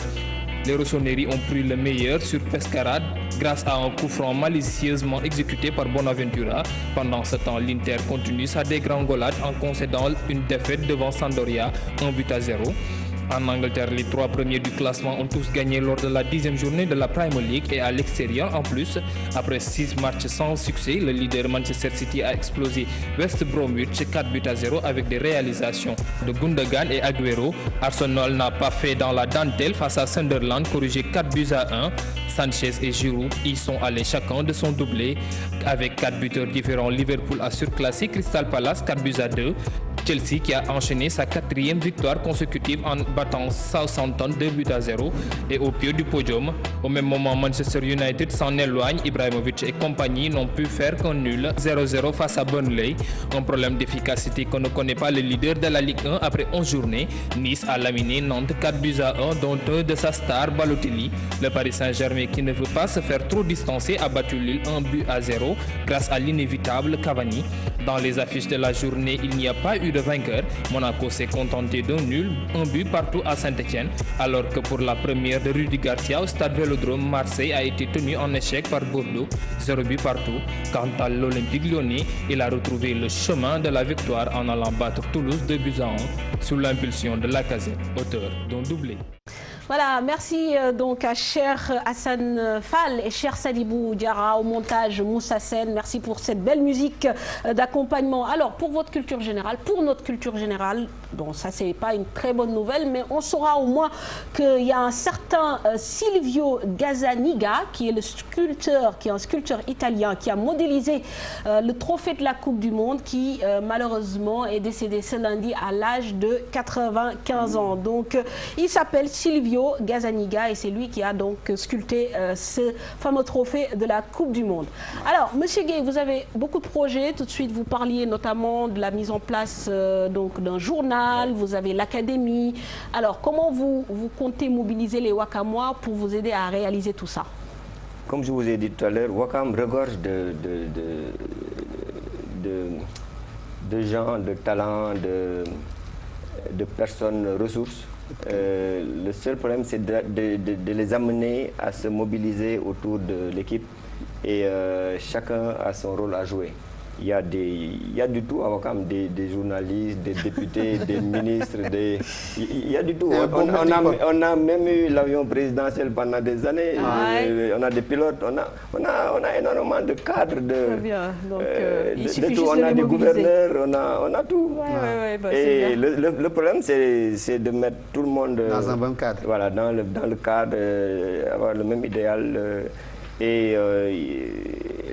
Les Rossoneri ont pris le meilleur sur Pescara grâce à un coup franc malicieusement exécuté par Bonaventura. Pendant ce temps, l'Inter continue sa dégringolade en concédant une défaite devant Sampdoria, 1-0. En Angleterre, les 3 premiers du classement ont tous gagné lors de la 10e journée de la Premier League et à l'extérieur en plus. Après 6 matchs sans succès, le leader Manchester City a explosé West Bromwich 4-0 avec des réalisations de Gundogan et Agüero. Arsenal n'a pas fait dans la dentelle face à Sunderland, corrigé 4-1. Sanchez et Giroud y sont allés chacun de son doublé. Avec 4 buteurs différents, Liverpool a surclassé Crystal Palace 4-2. Chelsea qui a enchaîné sa 4e victoire consécutive en battant Southampton 2-0 et au pied du podium. Au même moment, Manchester United s'en éloigne. Ibrahimovic et compagnie n'ont pu faire qu'un nul 0-0 face à Burnley. Un problème d'efficacité qu'on ne connaît pas le leader de la Ligue 1 après 11 journées. Nice a laminé Nantes 4-1, dont 2 de sa star Balotelli. Le Paris Saint-Germain, qui ne veut pas se faire trop distancer, a battu Lille 1-0 grâce à l'inévitable Cavani. Dans les affiches de la journée, il n'y a pas eu de vainqueur. Monaco s'est contenté d'un nul, 1 but partout à Saint-Etienne, alors que pour la première de Rudy Garcia au stade Vélodrome, Marseille a été tenu en échec par Bordeaux, 0 but partout. Quant à l'Olympique Lyonnais, il a retrouvé le chemin de la victoire en allant battre Toulouse 2-1 sous l'impulsion de Lacazette, auteur d'un doublé. Voilà, merci donc à cher Hassan Fall et cher Sadibou Diarra au montage Moussa Sen. Merci pour cette belle musique d'accompagnement. Alors, pour votre culture générale, pour notre culture générale, bon, ça c'est pas une très bonne nouvelle, mais on saura au moins qu'il y a un certain Silvio Gazzaniga, qui est le sculpteur, qui est un sculpteur italien, qui a modélisé le trophée de la Coupe du Monde, qui malheureusement est décédé ce lundi à l'âge de 95 ans. Donc, il s'appelle Silvio Gazzaniga et c'est lui qui a donc sculpté ce fameux trophée de la Coupe du Monde. Alors, Monsieur Gueye, vous avez beaucoup de projets. Tout de suite, vous parliez notamment de la mise en place donc d'un journal. Vous avez l'académie. Alors, comment vous comptez mobiliser les Wakamois pour vous aider à réaliser tout ça? Comme je vous ai dit tout à l'heure, Wakam regorge de gens, de talents, de personnes ressources. Le seul problème, c'est de les amener à se mobiliser autour de l'équipe et chacun a son rôle à jouer. Il y a du tout à Wakam, des journalistes, des députés, des ministres, il y a du tout. On a même eu l'avion présidentiel pendant des années, on a des pilotes, on a énormément de cadres, on a des gouverneurs, on a tout. Et le problème, c'est de mettre tout le monde dans un bon cadre. Voilà, dans le cadre, avoir le même idéal. Et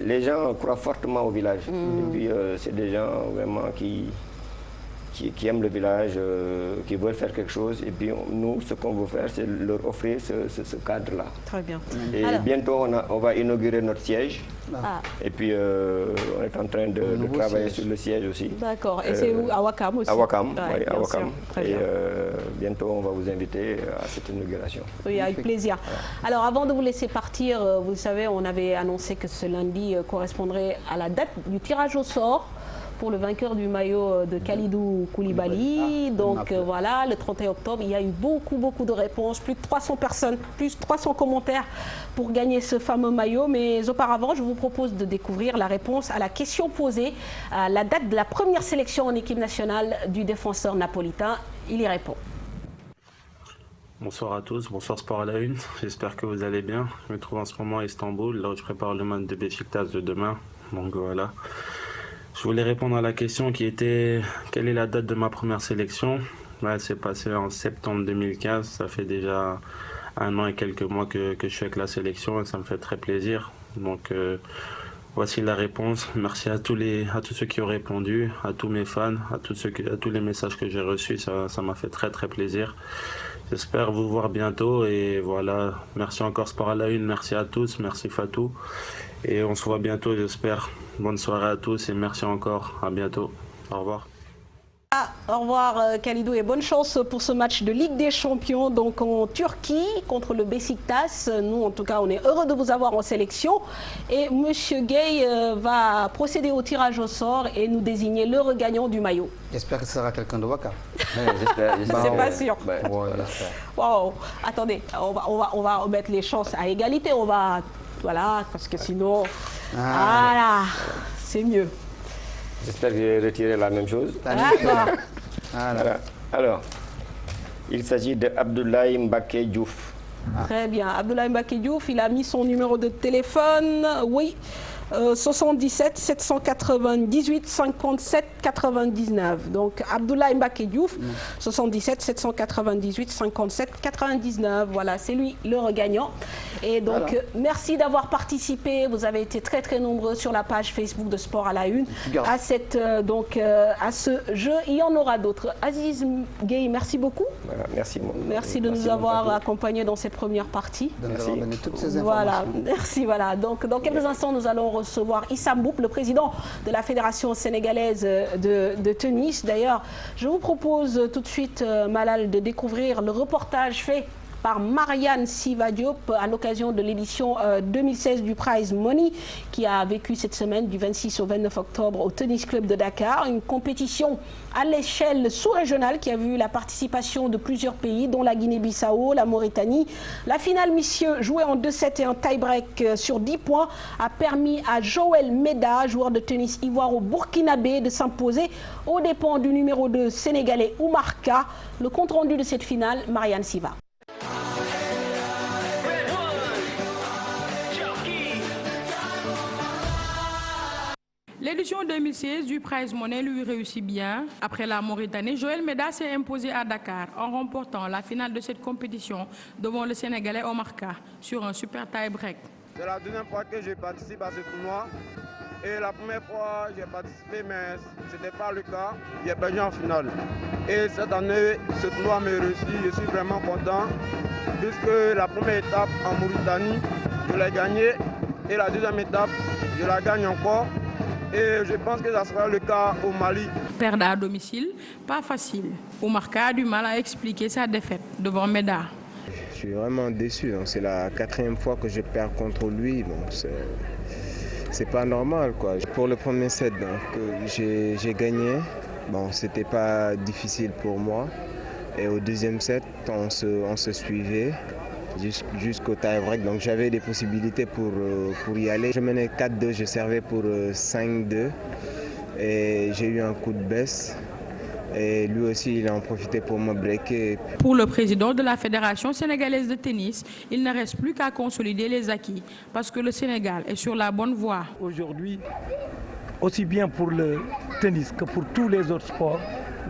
les gens croient fortement au village. Et puis c'est des gens vraiment qui aiment le village, qui veulent faire quelque chose. Et puis nous, ce qu'on veut faire, c'est leur offrir ce cadre-là. Très bien. Et alors, bientôt, on va inaugurer notre siège. Et puis on est en train de travailler sur le siège aussi. D'accord. Et c'est où? À Wakam aussi? À Wakam, oui, à Wakam. Et bientôt, on va vous inviter à cette inauguration. Oui, avec plaisir. Alors, avant de vous laisser partir, vous savez, on avait annoncé que ce lundi correspondrait à la date du tirage au sort pour le vainqueur du maillot de Kalidou Koulibaly. Donc voilà, le 31 octobre, il y a eu beaucoup de réponses, plus de 300 personnes, plus de 300 commentaires pour gagner ce fameux maillot. Mais auparavant, je vous propose de découvrir la réponse à la question posée, à la date de la première sélection en équipe nationale du défenseur napolitain. Il y répond. Bonsoir à tous, bonsoir Sport à la Une, j'espère que vous allez bien. Je me trouve en ce moment à Istanbul, là où je prépare le match de Beşiktaş de demain. Donc voilà. Je voulais répondre à la question qui était quelle est la date de ma première sélection. Elle s'est passée en septembre 2015, ça fait déjà 1 an et quelques mois que je suis avec la sélection et ça me fait très plaisir. Donc voici la réponse. Merci à tous ceux qui ont répondu, à tous mes fans, à tous les messages que j'ai reçus, ça m'a fait très plaisir. J'espère vous voir bientôt et voilà, merci encore Sport à la Une, merci à tous, merci Fatou et on se voit bientôt j'espère. Bonne soirée à tous et merci encore, à bientôt, au revoir. Au revoir Khalidou et bonne chance pour ce match de Ligue des Champions donc en Turquie contre le Beşiktaş. Nous en tout cas on est heureux de vous avoir en sélection et Monsieur Gueye va procéder au tirage au sort et nous désigner le regagnant du maillot. J'espère que ce sera quelqu'un de Ouakam. C'est pas sûr. Wow. Attendez, on va mettre les chances à égalité. On va, voilà, parce que sinon, voilà, c'est mieux. J'espère que j'ai retiré la même chose. Alors, il s'agit de Abdoulaye Mbaké Diouf. Très bien. Abdoulaye Mbaké Diouf, il a mis son numéro de téléphone. Oui. 77 798 57 99. Donc Abdoulaye Mbaké Diouf, 77 798 57 99. Voilà, c'est lui le regagnant. Et donc voilà. Merci d'avoir participé. Vous avez été très très nombreux sur la page Facebook de Sport à la Une à ce jeu. Il y en aura d'autres. Aziz Gueye, merci beaucoup. Voilà, merci. Merci de nous avoir accompagnés dans cette première partie. Merci. Toutes ces informations. Voilà, merci. Voilà. Donc dans quelques instants, nous allons recevoir Issa Mboup, le président de la Fédération sénégalaise de tennis. D'ailleurs, je vous propose tout de suite, Malal, de découvrir le reportage fait par Marianne Siva Diop à l'occasion de l'édition 2016 du Prize Money qui a vécu cette semaine du 26 au 29 octobre au Tennis Club de Dakar. Une compétition à l'échelle sous-régionale qui a vu la participation de plusieurs pays dont la Guinée-Bissau, la Mauritanie. La finale messieurs jouée en 2-7 et un tie-break sur 10 points a permis à Joël Meda, joueur de tennis ivoiro-burkinabé, de s'imposer aux dépens du numéro 2 sénégalais Oumar Ka. Le compte-rendu de cette finale, Marianne Siva. L'édition 2016 du Prize Money lui réussit bien. Après la Mauritanie, Joël Meda s'est imposé à Dakar en remportant la finale de cette compétition devant le Sénégalais Oumar Ka sur un super tie-break. C'est la deuxième fois que je participe à ce tournoi. Et la première fois, j'ai participé, mais ce n'était pas le cas. J'ai perdu en finale. Et cette année, ce tournoi me réussit. Je suis vraiment content, puisque la première étape en Mauritanie, je l'ai gagnée. Et la deuxième étape, je la gagne encore. Et je pense que ça sera le cas au Mali. Perdre à domicile, pas facile. Oumar Ka a du mal à expliquer sa défaite devant Meda. Je suis vraiment déçu. C'est la 4e fois que je perds contre lui. C'est pas normal, quoi. Pour le premier set, j'ai gagné. Bon, c'était pas difficile pour moi. Et au deuxième set, on se suivait jusqu'au tie-break. Donc j'avais des possibilités pour y aller. Je menais 4-2, je servais pour 5-2. Et j'ai eu un coup de baisse. Et lui aussi, il a en profité pour me breaker. Pour le président de la Fédération sénégalaise de tennis, il ne reste plus qu'à consolider les acquis parce que le Sénégal est sur la bonne voie. Aujourd'hui, aussi bien pour le tennis que pour tous les autres sports,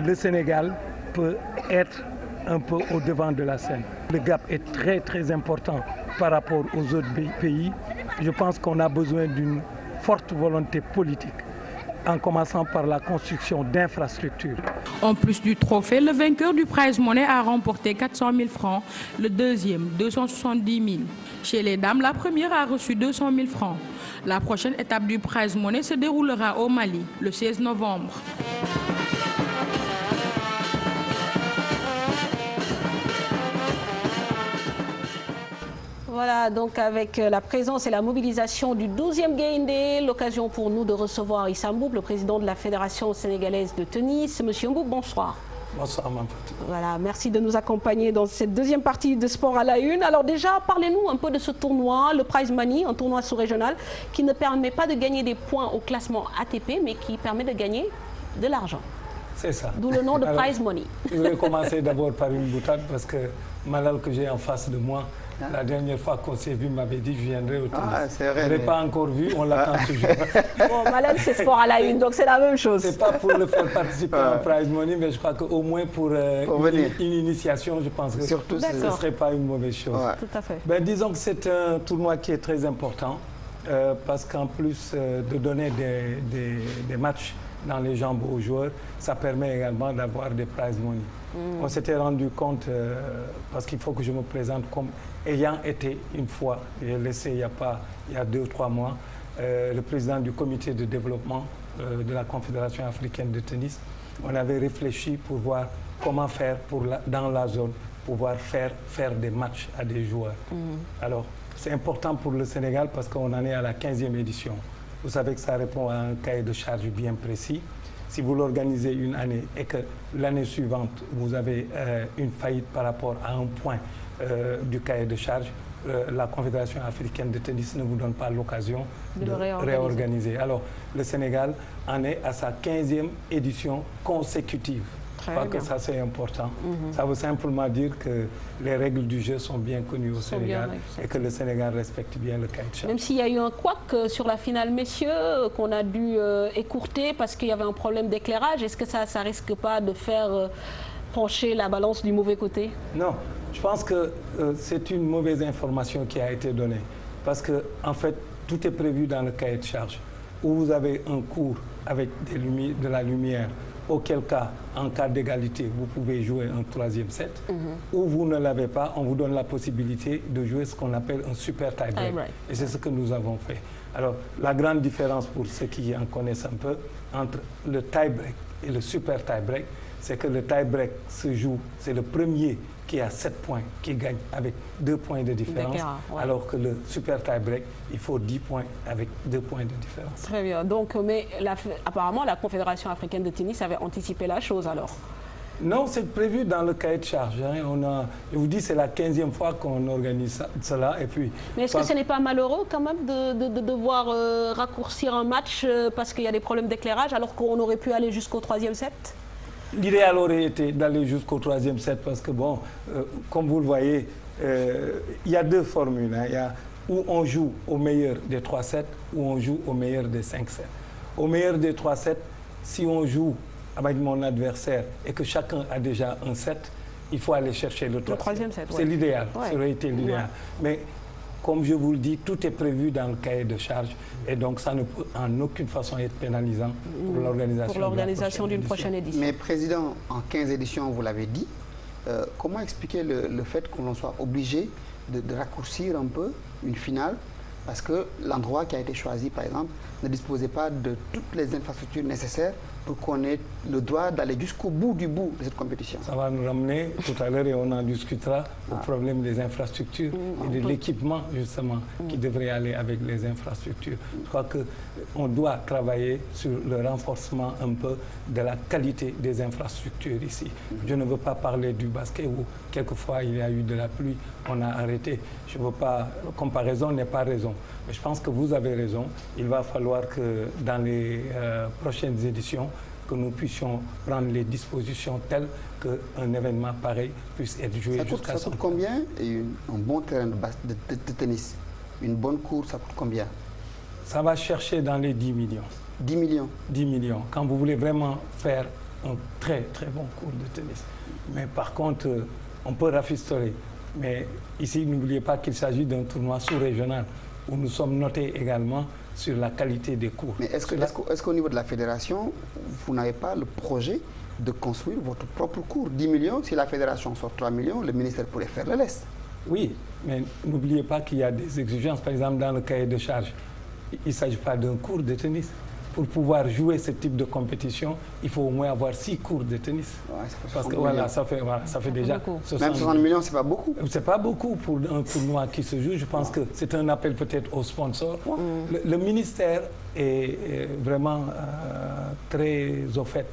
le Sénégal peut être un peu au devant de la scène. Le gap est très très important par rapport aux autres pays. Je pense qu'on a besoin d'une forte volonté politique, en commençant par la construction d'infrastructures. En plus du trophée, le vainqueur du Prize Money a remporté 400 000 francs, le deuxième 270 000. Chez les dames, la première a reçu 200 000 francs. La prochaine étape du Prize Money se déroulera au Mali, le 16 novembre. Voilà, donc avec la présence et la mobilisation du 12e Gaïndé, l'occasion pour nous de recevoir Issa Mboup, le président de la Fédération sénégalaise de tennis. Monsieur Mboup, bonsoir. Bonsoir, ma petite. Voilà, merci de nous accompagner dans cette deuxième partie de Sport à la Une. Alors déjà, parlez-nous un peu de ce tournoi, le Prize Money, un tournoi sous-régional qui ne permet pas de gagner des points au classement ATP, mais qui permet de gagner de l'argent. C'est ça. D'où le nom de Prize Money. Je vais commencer d'abord par une boutade parce que Malal que j'ai en face de moi, la dernière fois qu'on s'est vu, m'avait dit que je viendrai au tennis. C'est vrai. Je ne l'ai pas encore vu, on l'attend toujours. Bon, Malal, c'est Sport à la Une, donc c'est la même chose. Ce n'est pas pour le faire participer au Prize Money, mais je crois qu'au moins pour une initiation, je pense que surtout, ce ne serait pas une mauvaise chose. Tout à fait. Ben, disons que c'est un tournoi qui est très important parce qu'en plus de donner des matchs dans les jambes aux joueurs, ça permet également d'avoir des prize money. On s'était rendu compte, parce qu'il faut que je me présente comme ayant été une fois, j'ai laissé il y a 2 ou 3 mois, le président du comité de développement de la Confédération africaine de tennis. On avait réfléchi pour voir comment faire dans la zone, pouvoir faire des matchs à des joueurs. Alors, c'est important pour le Sénégal parce qu'on en est à la 15e édition. Vous savez que ça répond à un cahier de charge bien précis. Si vous l'organisez une année et que l'année suivante, vous avez une faillite par rapport à un point du cahier de charge, la Confédération africaine de tennis ne vous donne pas l'occasion de réorganiser. Alors, le Sénégal en est à sa 15e édition consécutive. Je crois que ça, c'est important. Ça veut simplement dire que les règles du jeu sont bien connues au Sénégal et que le Sénégal respecte bien le cahier de charge. Même s'il y a eu un couac sur la finale messieurs qu'on a dû écourter parce qu'il y avait un problème d'éclairage, est-ce que ça ne risque pas de faire pencher la balance du mauvais côté? Non, je pense que c'est une mauvaise information qui a été donnée. Parce que, en fait, tout est prévu dans le cahier de charge. Où vous avez un cours avec de la lumière, auquel cas, en cas d'égalité, vous pouvez jouer un 3e set. Ou vous ne l'avez pas, on vous donne la possibilité de jouer ce qu'on appelle un super tie-break. Et c'est ce que nous avons fait. Alors, la grande différence pour ceux qui en connaissent un peu, entre le tie-break et le super tie-break, c'est que le tie-break se joue, c'est le premier qui a 7 points, qui gagne avec 2 points de différence, alors que le super tie-break, il faut 10 points avec 2 points de différence. Très bien. Donc, mais apparemment, la Confédération africaine de tennis avait anticipé la chose alors? Non, c'est prévu dans le cahier de charge. Je vous dis, c'est la 15e fois qu'on organise cela. Et puis, mais est-ce que ce n'est pas malheureux quand même de devoir raccourcir un match parce qu'il y a des problèmes d'éclairage alors qu'on aurait pu aller jusqu'au 3e set? L'idéal aurait été d'aller jusqu'au 3e set parce que, bon, comme vous le voyez, il y a 2 formules. Il y a où on joue au meilleur des 3 sets, ou on joue au meilleur des 5 sets. Au meilleur des 3 sets, si on joue avec mon adversaire et que chacun a déjà un set, il faut aller chercher le 3e set. C'est l'idéal, ça aurait été l'idéal. Mais comme je vous le dis, tout est prévu dans le cahier de charge et donc ça ne peut en aucune façon être pénalisant pour l'organisation d'une prochaine édition. Mais Président, en 15 éditions, vous l'avez dit, comment expliquer le fait qu'on soit obligé de raccourcir un peu une finale parce que l'endroit qui a été choisi, par exemple, ne disposait pas de toutes les infrastructures nécessaires pour qu'on ait le droit d'aller jusqu'au bout de cette compétition. Ça va nous ramener tout à l'heure et on en discutera au problème des infrastructures et de l'équipement justement qui devrait aller avec les infrastructures. Je crois qu'on doit travailler sur le renforcement un peu de la qualité des infrastructures ici. Je ne veux pas parler du basket où quelquefois il y a eu de la pluie, on a arrêté. Je ne veux pas, comparaison n'est pas raison. Mais je pense que vous avez raison. Il va falloir que dans les prochaines éditions, que nous puissions prendre les dispositions telles qu'un événement pareil puisse être joué jusqu'à ça coûte combien un bon terrain de tennis? Une bonne cour, ça coûte combien? Ça va chercher dans les 10 millions. 10 millions? 10 millions. Quand vous voulez vraiment faire un très très bon cours de tennis. Mais par contre, on peut rafistoler. Mais ici, n'oubliez pas qu'il s'agit d'un tournoi sous-régional où nous sommes notés également sur la qualité des cours. Mais est-ce qu'au niveau de la fédération, vous n'avez pas le projet de construire votre propre cours? 10 millions, si la fédération sort 3 millions, le ministère pourrait faire le reste. Oui, mais n'oubliez pas qu'il y a des exigences. Par exemple, dans le cahier de charge, il ne s'agit pas d'un cours de tennis. Pour pouvoir jouer ce type de compétition, il faut au moins avoir 6 cours de tennis. Ouais, parce que ça fait déjà 60 Même 60 millions, c'est pas beaucoup. C'est pas beaucoup pour un tournoi qui se joue. Je pense que c'est un appel peut-être aux sponsors. Le ministère est vraiment très au fait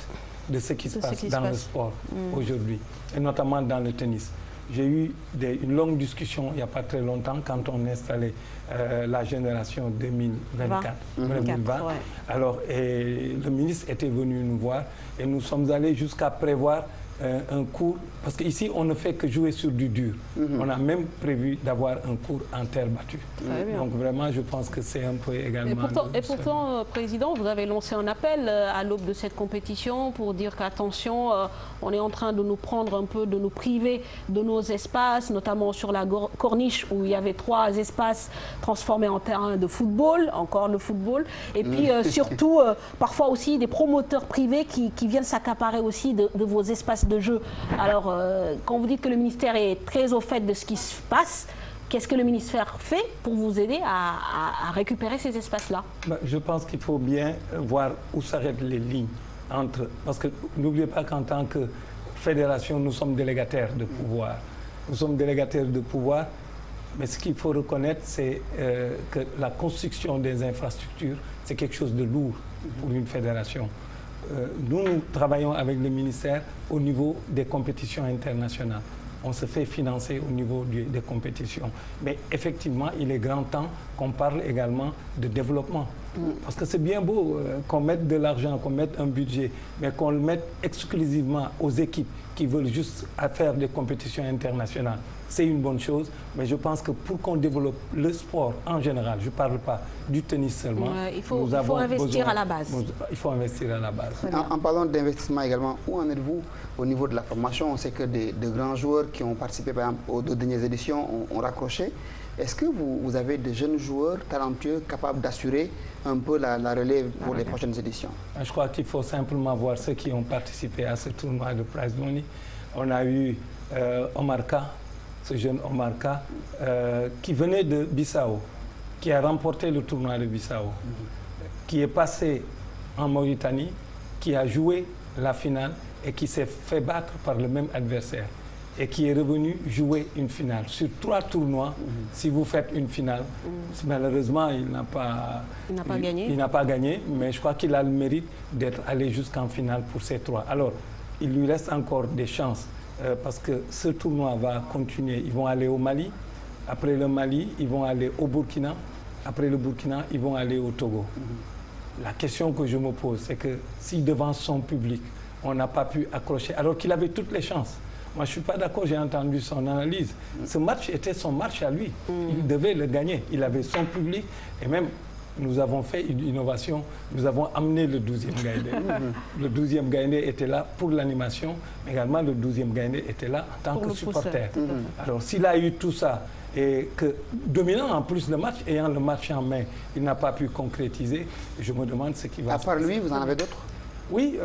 de ce qui se passe dans le sport aujourd'hui, et notamment dans le tennis. J'ai eu une longue discussion il n'y a pas très longtemps quand on installait la génération 2024. Alors, le ministre était venu nous voir et nous sommes allés jusqu'à prévoir un cours, parce qu'ici on ne fait que jouer sur du dur. On a même prévu d'avoir un cours en terre battue. Donc vraiment je pense que c'est un peu également... Et pourtant Président, vous avez lancé un appel à l'aube de cette compétition pour dire qu'attention, on est en train de nous prendre un peu, de nous priver de nos espaces, notamment sur la corniche où il y avait 3 espaces transformés en terrain de football, encore le football, et puis surtout parfois aussi des promoteurs privés qui viennent s'accaparer aussi de vos espaces de jeu. Alors, quand vous dites que le ministère est très au fait de ce qui se passe, qu'est-ce que le ministère fait pour vous aider à récupérer ces espaces-là? Je pense qu'il faut bien voir où s'arrêtent les lignes entre... Parce que n'oubliez pas qu'en tant que fédération, nous sommes délégataires de pouvoir. Nous sommes délégataires de pouvoir, mais ce qu'il faut reconnaître, c'est que la construction des infrastructures, c'est quelque chose de lourd pour une fédération. Nous travaillons avec le ministère au niveau des compétitions internationales. On se fait financer au niveau des compétitions. Mais effectivement, il est grand temps qu'on parle également de développement. Parce que c'est bien beau qu'on mette de l'argent, qu'on mette un budget, mais qu'on le mette exclusivement aux équipes qui veulent juste faire des compétitions internationales. C'est une bonne chose, mais je pense que pour qu'on développe le sport en général, je ne parle pas du tennis seulement, il faut investir à la base. Il faut investir à la base. En parlant d'investissement également, où en êtes-vous au niveau de la formation? On sait que de grands joueurs qui ont participé par exemple, aux 2 dernières éditions ont raccroché. Est-ce que vous avez des jeunes joueurs talentueux capables d'assurer un peu la relève pour les prochaines éditions? Je crois qu'il faut simplement voir ceux qui ont participé à ce tournoi de Prize Money. On a eu Omar Ka, ce jeune Omar Ka, qui venait de Bissau, qui a remporté le tournoi de Bissau, qui est passé en Mauritanie, qui a joué la finale et qui s'est fait battre par le même adversaire et qui est revenu jouer une finale. Sur 3 tournois, si vous faites une finale, malheureusement, il n'a pas gagné, mais je crois qu'il a le mérite d'être allé jusqu'en finale pour ces 3. Alors, il lui reste encore des chances parce que ce tournoi va continuer. Ils vont aller au Mali. Après le Mali, ils vont aller au Burkina. Après le Burkina, ils vont aller au Togo. La question que je me pose, c'est que si devant son public, on n'a pas pu accrocher, alors qu'il avait toutes les chances. Moi, je ne suis pas d'accord, j'ai entendu son analyse. Ce match était son match à lui. Il devait le gagner. Il avait son public et même, nous avons fait une innovation. Nous avons amené le 12e Gaïndé. Le 12e Gaïndé était là pour l'animation, mais également le 12e Gaïndé était là en tant que supporter. Alors, s'il a eu tout ça et que, dominant en plus le match, ayant le match en main, il n'a pas pu concrétiser, je me demande ce qui va se passer. À part lui, vous en avez d'autres? Oui,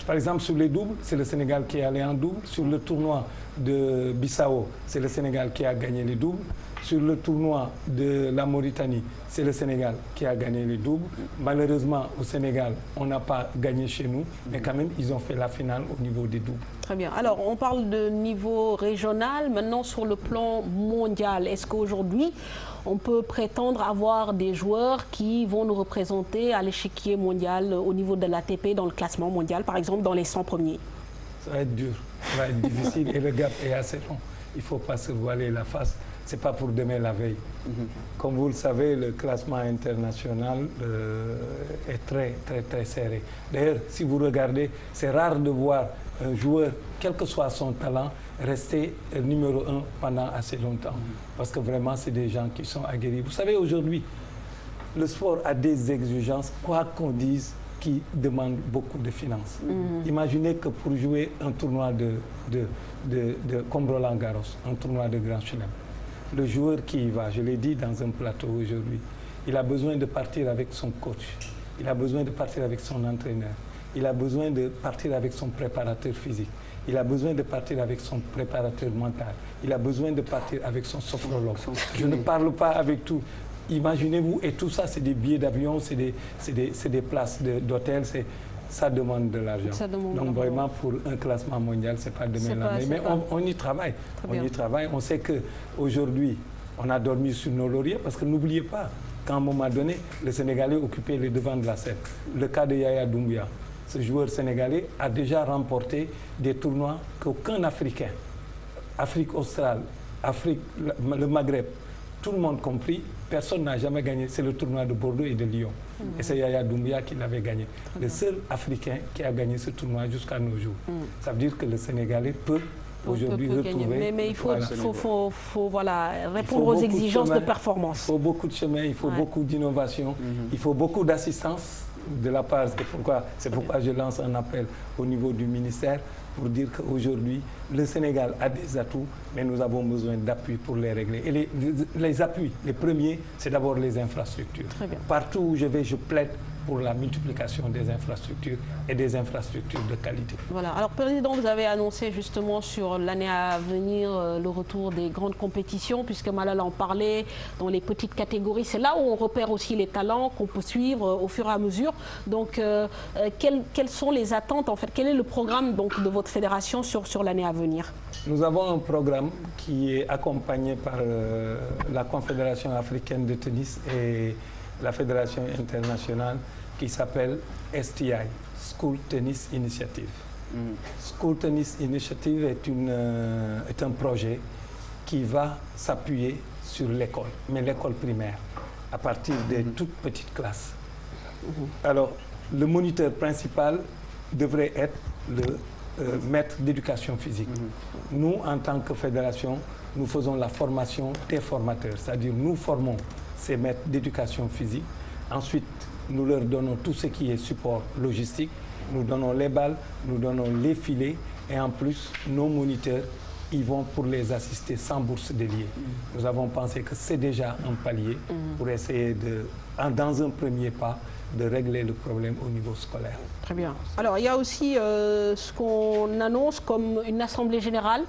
par exemple sur les doubles, c'est le Sénégal qui est allé en double. Sur le tournoi de Bissau, c'est le Sénégal qui a gagné les doubles. Sur le tournoi de la Mauritanie, c'est le Sénégal qui a gagné les doubles. Malheureusement, au Sénégal, on n'a pas gagné chez nous, mais quand même, ils ont fait la finale au niveau des doubles. Très bien. Alors, on parle de niveau régional. Maintenant, sur le plan mondial, est-ce qu'aujourd'hui, on peut prétendre avoir des joueurs qui vont nous représenter à l'échiquier mondial au niveau de l'ATP dans le classement mondial, par exemple dans les 100 premiers? Ça va être dur, ça va être difficile et le gap est assez long. Il ne faut pas se voiler la face. Ce n'est pas pour demain la veille. Comme vous le savez, le classement international est très serré. D'ailleurs, si vous regardez, c'est rare de voir un joueur, quel que soit son talent, rester numéro 1 pendant assez longtemps. Parce que vraiment, c'est des gens qui sont aguerris. Vous savez, aujourd'hui, le sport a des exigences, quoi qu'on dise, qui demandent beaucoup de finances. Imaginez que pour jouer un tournoi comme Roland Garros, un tournoi de Grand Chelem, le joueur qui y va, je l'ai dit dans un plateau aujourd'hui, il a besoin de partir avec son coach, il a besoin de partir avec son entraîneur, il a besoin de partir avec son préparateur physique, il a besoin de partir avec son préparateur mental, il a besoin de partir avec son sophrologue. Je ne parle pas avec tout. Imaginez-vous, et tout ça, c'est des billets d'avion, c'est des places d'hôtel, ça demande de l'argent. Donc vraiment, pour un classement mondial, ce n'est pas demain la veille. Mais on y travaille. On y travaille. On sait qu'aujourd'hui, on a dormi sur nos lauriers, parce que n'oubliez pas qu'à un moment donné, le Sénégalais occupait les devants de la scène. Le cas de Yaya Doumbouya, ce joueur sénégalais a déjà remporté des tournois qu'aucun Africain, Afrique australe, Afrique, le Maghreb, tout le monde compris, personne n'a jamais gagné. C'est le tournoi de Bordeaux et de Lyon. Et c'est Yaya Doumbouya qui l'avait gagné. Le seul Africain qui a gagné ce tournoi jusqu'à nos jours. Ça veut dire que le Sénégalais peut aujourd'hui retrouver... Mais il faut, voilà, répondre aux exigences de performance. Il faut beaucoup de chemin, il faut beaucoup d'innovation, il faut beaucoup d'assistance de la part. C'est pourquoi je lance un appel au niveau du ministère pour dire qu'aujourd'hui, le Sénégal a des atouts, mais nous avons besoin d'appui pour les régler. Et les appuis, les premiers, c'est d'abord les infrastructures. Partout où je vais, je plaide pour la multiplication des infrastructures et des infrastructures de qualité. Voilà. Alors, Président, vous avez annoncé justement sur l'année à venir le retour des grandes compétitions, puisque Malal en parlait, dans les petites catégories. C'est là où on repère aussi les talents qu'on peut suivre au fur et à mesure. Donc, quelles sont les attentes, en fait? Quel est le programme donc, de votre fédération sur l'année à venir? Nous avons un programme qui est accompagné par la Confédération africaine de tennis et la Fédération internationale qui s'appelle STI, School Tennis Initiative. School Tennis Initiative est un projet qui va s'appuyer sur l'école, mais l'école primaire, à partir des toutes petites classes. Alors, le moniteur principal devrait être le maître d'éducation physique. Nous, en tant que fédération, nous faisons la formation des formateurs, c'est-à-dire nous formons ces maîtres d'éducation physique. Ensuite, nous leur donnons tout ce qui est support logistique. Nous donnons les balles, nous donnons les filets. Et en plus, nos moniteurs, ils vont pour les assister sans bourse déliée. Nous avons pensé que c'est déjà un palier pour essayer, dans un premier pas, de régler le problème au niveau scolaire. Très bien. Alors, il y a aussi ce qu'on annonce comme une assemblée générale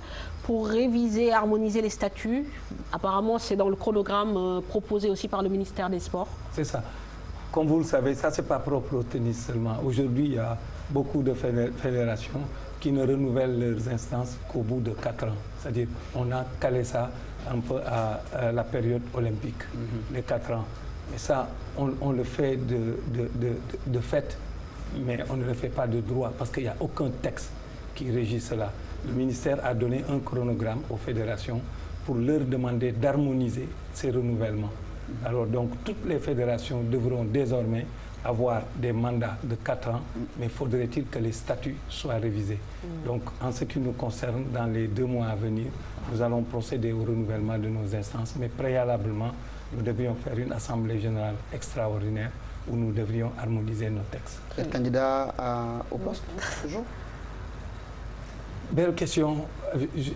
pour réviser, harmoniser les statuts. Apparemment, c'est dans le chronogramme proposé aussi par le ministère des Sports. C'est ça. Comme vous le savez, ça, c'est pas propre au tennis seulement. Aujourd'hui, il y a beaucoup de fédérations qui ne renouvellent leurs instances qu'au bout de 4 ans. C'est-à-dire, on a calé ça un peu à la période olympique, les 4 ans. Et ça, on le fait de fait, mais on ne le fait pas de droit, parce qu'il n'y a aucun texte qui régit cela. Le ministère a donné un chronogramme aux fédérations pour leur demander d'harmoniser ces renouvellements. Alors donc, toutes les fédérations devront désormais avoir des mandats de 4 ans, mais faudrait-il que les statuts soient révisés. Donc, en ce qui nous concerne, dans les 2 mois à venir, nous allons procéder au renouvellement de nos instances, mais préalablement, nous devrions faire une assemblée générale extraordinaire où nous devrions harmoniser nos textes. Être candidat au poste, toujours? Belle question.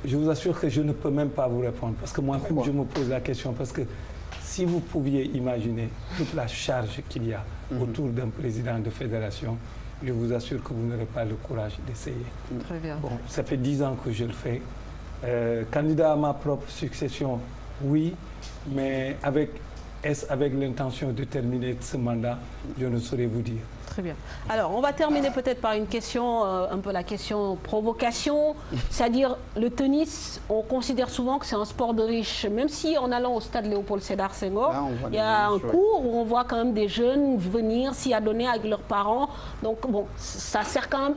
Je vous assure que je ne peux même pas vous répondre, parce que moi-même, je me pose la question, parce que si vous pouviez imaginer toute la charge qu'il y a autour d'un président de fédération, je vous assure que vous n'aurez pas le courage d'essayer. Très bien. Bon, ça fait 10 ans que je le fais. Candidat à ma propre succession, oui, mais est-ce avec l'intention de terminer ce mandat, je ne saurais vous dire. Très bien. Alors, on va terminer peut-être par une question, un peu la question provocation. C'est-à-dire, le tennis, on considère souvent que c'est un sport de riches. Même si en allant au stade Léopold Sédar Senghor, il y a un cours où on voit quand même des jeunes venir s'y adonner avec leurs parents. Donc, bon, ça sert quand même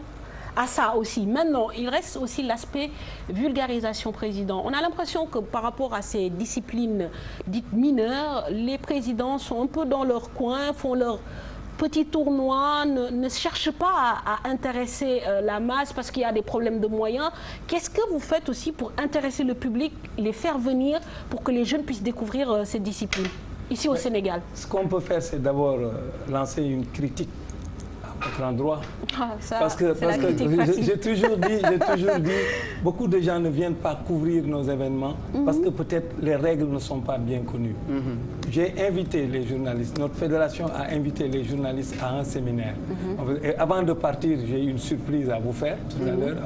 à ça aussi. Maintenant, il reste aussi l'aspect vulgarisation, Président. On a l'impression que par rapport à ces disciplines dites mineures, les présidents sont un peu dans leur coin, font leur petit tournoi, ne cherchent pas à intéresser la masse parce qu'il y a des problèmes de moyens. Qu'est-ce que vous faites aussi pour intéresser le public, les faire venir pour que les jeunes puissent découvrir ces disciplines ici au Sénégal? Ce qu'on peut faire, c'est d'abord lancer une critique à votre endroit. Parce que j'ai toujours dit, beaucoup de gens ne viennent pas couvrir nos événements parce que peut-être les règles ne sont pas bien connues. J'ai invité les journalistes, notre fédération a invité les journalistes à un séminaire. Et avant de partir, j'ai une surprise à vous faire tout à l'heure.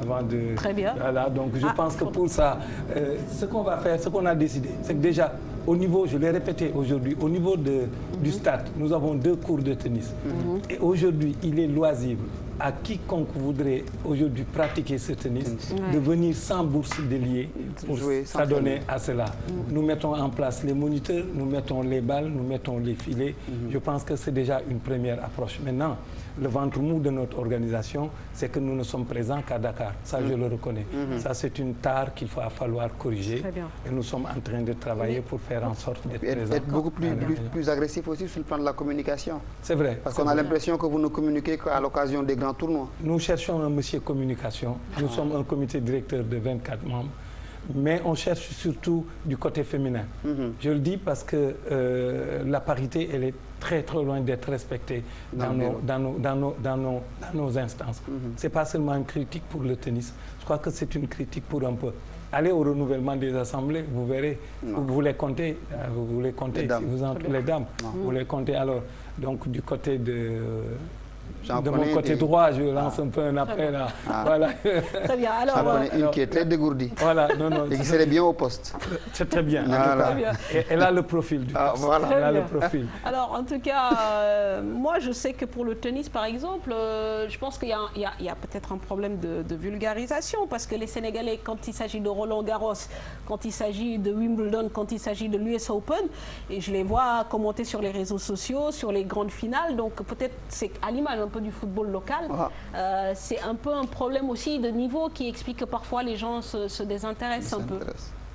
Très bien. Voilà, donc je pense que pour ça, ce qu'on va faire, ce qu'on a décidé, c'est que déjà, au niveau, je l'ai répété aujourd'hui, au niveau du stade, nous avons 2 cours de tennis. Et aujourd'hui, il est loisible à quiconque voudrait aujourd'hui pratiquer ce tennis de venir sans bourse déliée pour s'adonner à cela. Nous mettons en place les moniteurs, nous mettons les balles, nous mettons les filets. Je pense que c'est déjà une première approche. Maintenant, le ventre mou de notre organisation, c'est que nous ne sommes présents qu'à Dakar. Ça, je le reconnais. Ça, c'est une tare qu'il va falloir corriger. Et nous sommes en train de travailler pour faire en sorte d'être présents. Être beaucoup plus agressif aussi sur le plan de la communication. C'est vrai. Parce qu'on a l'impression que vous ne communiquez qu'à l'occasion des grands tournois. Nous cherchons un monsieur communication. Nous sommes un comité directeur de 24 membres. Mais on cherche surtout du côté féminin. Je le dis parce que la parité, elle est très loin d'être respectée dans nos instances. C'est pas seulement une critique pour le tennis. Je crois que c'est une critique pour un peu. Allez au renouvellement des assemblées, vous verrez, vous les comptez, les dames. Les dames, vous les comptez. Alors, donc du côté de mon côté droit, je lance un peu un appel à... Voilà. Très bien. Alors, une qui est très dégourdie. Voilà, et qui serait bien au poste. C'est très bien. Voilà. Elle a le profil du poste. Voilà. Elle a le profil. Alors, en tout cas, moi, je sais que pour le tennis, par exemple, je pense qu'il y a peut-être un problème de vulgarisation, parce que les Sénégalais, quand il s'agit de Roland-Garros, quand il s'agit de Wimbledon, quand il s'agit de l'US Open, et je les vois commenter sur les réseaux sociaux, sur les grandes finales, donc peut-être c'est à l'image un peu du football local. C'est un peu un problème aussi de niveau qui explique que parfois les gens se désintéressent un peu.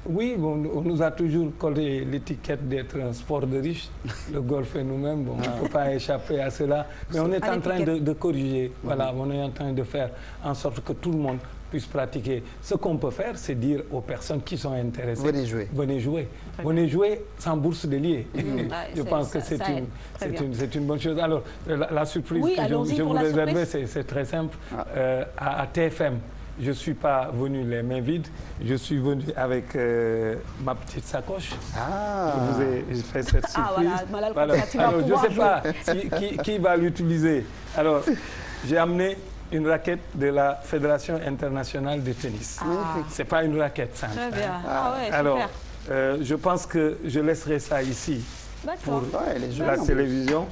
Oui, bon, on nous a toujours collé l'étiquette d'être un sport de riche. Le golf et nous-mêmes, bon, on ne peut pas échapper à cela. Mais on est en train de corriger. Voilà, on est en train de faire en sorte que tout le monde puisse pratiquer. Ce qu'on peut faire, c'est dire aux personnes qui sont intéressées, venez jouer. Venez jouer. Venez jouer sans bourse de lier. Je pense que c'est une bonne chose. Alors, la surprise que je vous réserve, c'est très simple. À TFM, je ne suis pas venu les mains vides. Je suis venu avec ma petite sacoche. Je vous ai fait cette surprise. Voilà. Alors, je ne sais pas qui va l'utiliser. Alors, j'ai amené une raquette de la Fédération internationale de tennis. Ce n'est pas une raquette simple. Très bien. Alors, je pense que je laisserai ça ici pour la télévision.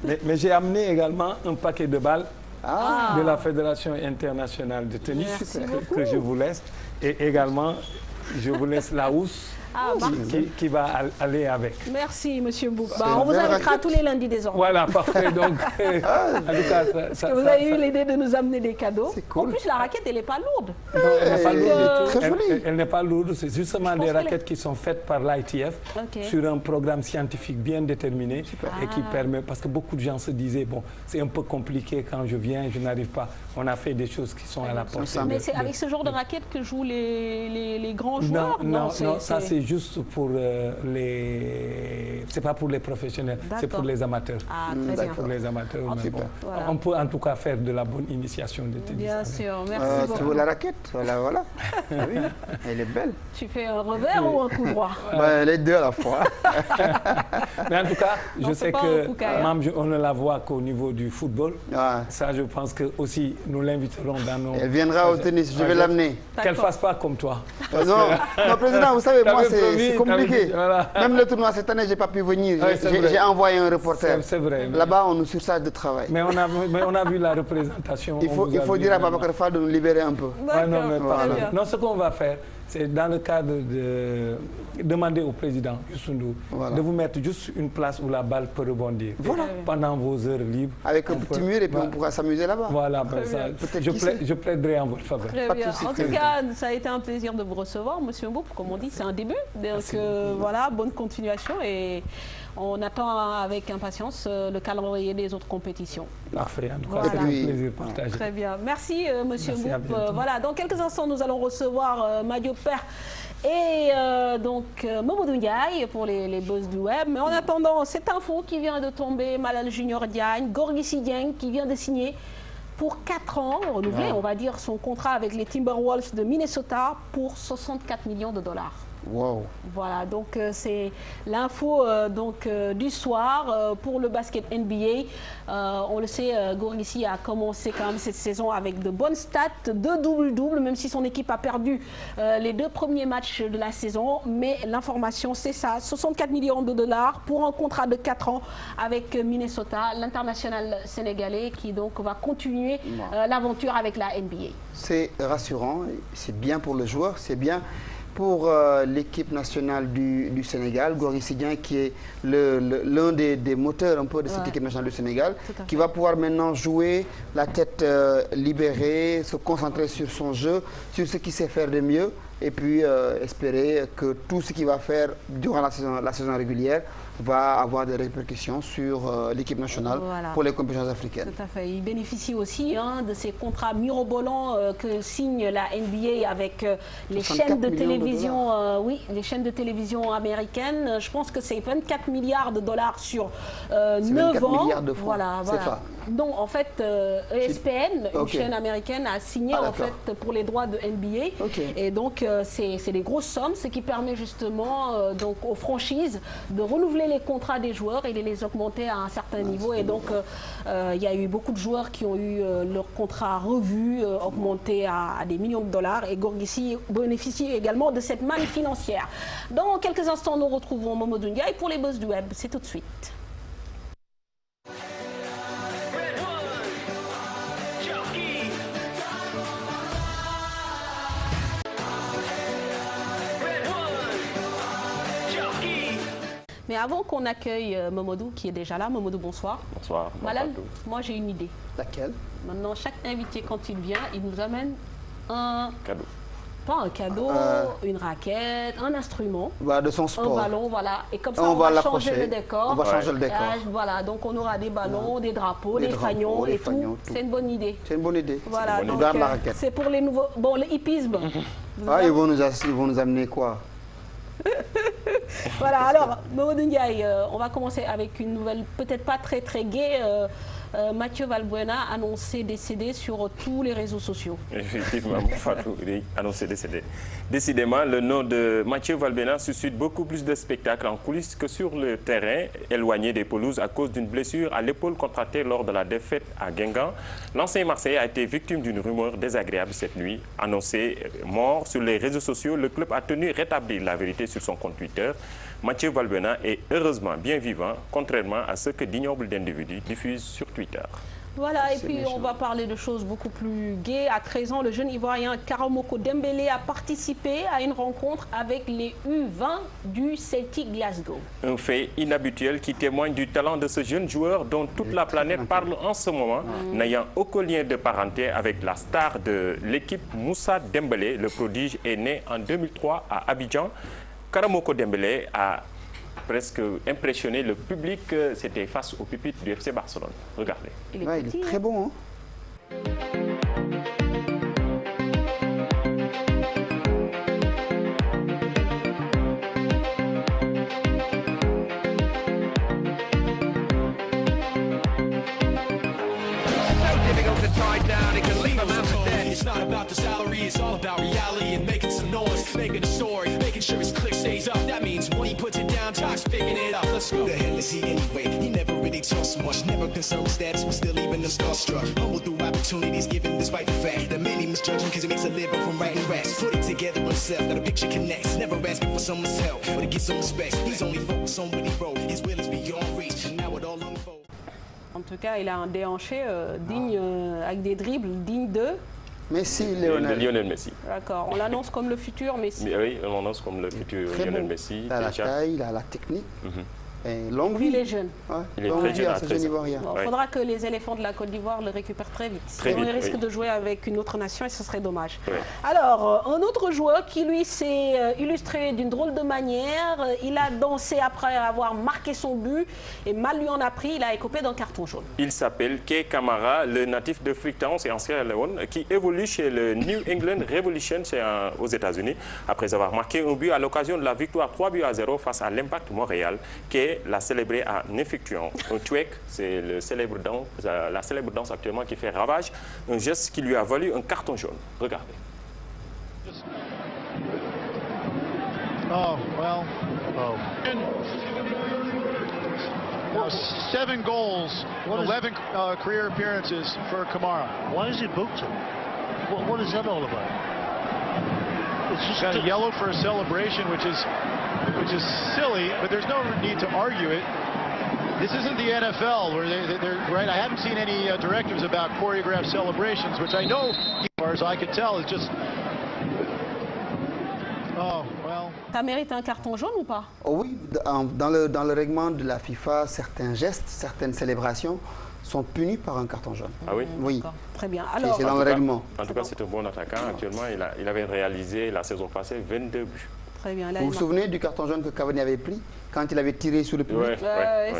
Mais j'ai amené également un paquet de balles de la Fédération internationale de tennis que je vous laisse. Et également, je vous laisse la housse qui va aller avec. Merci, Monsieur Mboup. On vous invitera tous les lundis désormais. Voilà, parfait. Donc, en tout cas, vous avez eu l'idée de nous amener des cadeaux. En plus, la raquette, elle n'est pas lourde. Non, elle n'est pas lourde. Elle n'est pas lourde. C'est justement des raquettes qui sont faites par l'ITF sur un programme scientifique bien déterminé et qui permet, parce que beaucoup de gens se disaient, bon, c'est un peu compliqué quand je viens, je n'arrive pas. On a fait des choses qui sont à la portée. Mais c'est avec ce genre de raquette que jouent les grands joueurs? Non, ça c'est juste pour les... C'est pas pour les professionnels, c'est pour les amateurs. C'est pour les amateurs. Mais bon, on peut en tout cas faire de la bonne initiation de tennis. Bien sûr, merci beaucoup. Tu veux la raquette? Voilà. Oui, elle est belle. Tu fais un revers ou un coup droit? Les deux à la fois. Mais en tout cas, je sais que même on ne la voit qu'au niveau du football. Ça, je pense que aussi nous l'inviterons dans nos... Elle viendra au tennis, je vais l'amener. Qu'elle fasse pas comme toi. Non, président, vous savez, moi c'est compliqué. Même le tournoi cette année, j'ai pas pu venir. J'ai envoyé un reporter. C'est vrai. Là-bas, on nous surcharge de travail. Mais on a vu la représentation. Il faut dire à Babacar Fall de nous libérer un peu. Non, ce qu'on va faire, c'est dans le cadre de demander au président Youssou Ndour de vous mettre juste une place où la balle peut rebondir pendant vos heures libres. Avec un petit mur et puis on pourra s'amuser là-bas. Voilà, je plaiderai en votre faveur. Très bien. En tout cas, ça a été un plaisir de vous recevoir, Monsieur Mboup. Comme on dit, c'est un début. Donc voilà, bonne continuation et on attend avec impatience le calendrier des autres compétitions. Parfait, en tout cas, c'est un plaisir partagé. Très bien. Merci, Monsieur Mboup. Voilà, dans quelques instants, nous allons recevoir Madio Père et donc Mamadou Ndiaye pour les buzz du web. Mais en attendant, cette info qui vient de tomber, Malal Junior Diagne, Gorgui Sy Dieng qui vient de signer pour 4 ans, renouveler, on va dire, son contrat avec les Timberwolves de Minnesota pour 64 millions de dollars. Wow. Voilà, donc c'est l'info du soir pour le basket NBA. On le sait, Gorgui Sy a commencé quand même cette saison avec de bonnes stats, 2 double-double, même si son équipe a perdu les 2 premiers matchs de la saison. Mais l'information, c'est ça, 64 millions de dollars pour un contrat de 4 ans avec Minnesota, l'international sénégalais qui donc va continuer l'aventure avec la NBA. C'est rassurant, c'est bien pour le joueur, c'est bien pour l'équipe nationale du Sénégal, Gorgui Sy Dieng, qui est l'un des moteurs un peu de cette équipe nationale du Sénégal, qui va pouvoir maintenant jouer la tête libérée, se concentrer sur son jeu, sur ce qu'il sait faire de mieux, et puis espérer que tout ce qu'il va faire durant la saison régulière va avoir des répercussions sur l'équipe nationale pour les compétitions africaines. Tout à fait. Il bénéficie aussi de ces contrats mirobolants que signe la NBA avec les chaînes de télévision, les chaînes de télévision américaines. Je pense que c'est 24 milliards de dollars sur 9 ans. Milliards de francs. Voilà. Donc en fait, ESPN, une chaîne américaine, a signé en fait pour les droits de NBA. Et donc c'est des grosses sommes, ce qui permet justement donc aux franchises de renouveler les contrats des joueurs et de les augmenter à un certain niveau. Et donc il y a eu beaucoup de joueurs qui ont eu leur contrat revu, augmenté à des millions de dollars. Et Gorgui Sy bénéficie également de cette manne financière. Dans quelques instants, nous retrouvons Mamadou Ndiaye pour les buzz du web. C'est tout de suite. Mais avant qu'on accueille Mamadou, qui est déjà là, Mamadou, bonsoir. Bonsoir. Malal, moi j'ai une idée. Laquelle? Maintenant, chaque invité, quand il vient, il nous amène un cadeau. Pas un cadeau, une raquette, un instrument. De son sport. Un ballon, voilà. Et comme ça, on va changer le décor. On va changer le décor. Voilà, donc on aura des ballons, des drapeaux, des fanions et tout. C'est une bonne idée. C'est une bonne idée. Voilà, donc c'est pour les nouveaux... Bon, le hippisme. Ils vont nous amener quoi? Voilà, alors, Mamadou Ndiaye, on va commencer avec une nouvelle, peut-être pas très gaie. Mathieu Valbuena annoncé décédé sur tous les réseaux sociaux. Effectivement, Fatou, annoncé décédé. Décidément, le nom de Mathieu Valbuena suscite beaucoup plus de spectacles en coulisses que sur le terrain, éloigné des pelouses à cause d'une blessure à l'épaule contractée lors de la défaite à Guingamp. L'ancien Marseillais a été victime d'une rumeur désagréable cette nuit. Annoncé mort sur les réseaux sociaux, le club a tenu à rétablir la vérité sur son compte Twitter. Mathieu Valbuena est heureusement bien vivant, contrairement à ce que d'ignobles individus diffusent sur Twitter. Voilà, et puis on va parler de choses beaucoup plus gaies. À 13 ans, le jeune Ivoirien Karamoko Dembélé a participé à une rencontre avec les U20 du Celtic Glasgow. Un fait inhabituel qui témoigne du talent de ce jeune joueur dont toute la planète parle en ce moment, n'ayant aucun lien de parenté avec la star de l'équipe Moussa Dembélé. Le prodige est né en 2003 à Abidjan. Karamoko Dembélé a presque impressionné le public. C'était face au pupitre du FC Barcelone. Regardez. Il est très bon. Hein? It's not about the salary, it's all about reality and making some noise, making a story, making sure his click stays up. That means when he puts it down, Tox picking it up. Let's go. Who the hell is he anyway? He never really talks much, never concerned with status, but still even them starstruck. Humble through opportunities given despite the fact that many misjudge him because he makes a living from writing raps. Put it together himself, that a picture connects. Never asking for someone's help, but to get some respect. He's only focused on what he wrote. His will is beyond reach, and now it all unfolds. En tout cas, il a un déhanché digne, avec des dribbles dignes de... Messi, Lionel Messi. D'accord, on l'annonce comme le futur Messi. Oui, on l'annonce comme le futur Lionel Messi. Il a la taille, il a la technique. Et il est jeune. Il est très jeune. Il faudra que les éléphants de la Côte d'Ivoire le récupèrent très vite. Sinon, il risque de jouer avec une autre nation et ce serait dommage. Alors, un autre joueur qui, lui, s'est illustré d'une drôle de manière. Il a dansé après avoir marqué son but et mal lui en a pris. Il a écopé d'un carton jaune. Il s'appelle Kay Kamara, le natif de Freetown, c'est en Sierra Leone, qui évolue chez le New England Revolution aux États-Unis. Après avoir marqué un but à l'occasion de la victoire 3-0 face à l'Impact Montréal, Kay l'a célébré en effectuant un twerk, c'est la célèbre danse actuellement qui fait ravage, un geste qui lui a valu un carton jaune. Regardez. Oh, well. Now, 7 goals, 11 career appearances for Kamara. Why is he booked? What is that all about? It's just got a yellow for a celebration, which is silly, but there's no need to argue it. This isn't the NFL where they're right. I haven't seen any directives about choreographed celebrations, which I know, as far as I could tell, is just Ça mérite un carton jaune ou pas? Oui, dans le règlement de la FIFA, certains gestes, certaines célébrations sont punis par un carton jaune. Ah oui? Oui. Très bien. Alors, c'est dans le règlement. En tout cas, c'est un bon attaquant. Actuellement, il avait réalisé la saison passée 22 buts. Très bien. Là, vous vous souvenez du carton jaune que Cavani avait pris quand il avait tiré sur le public? Oui,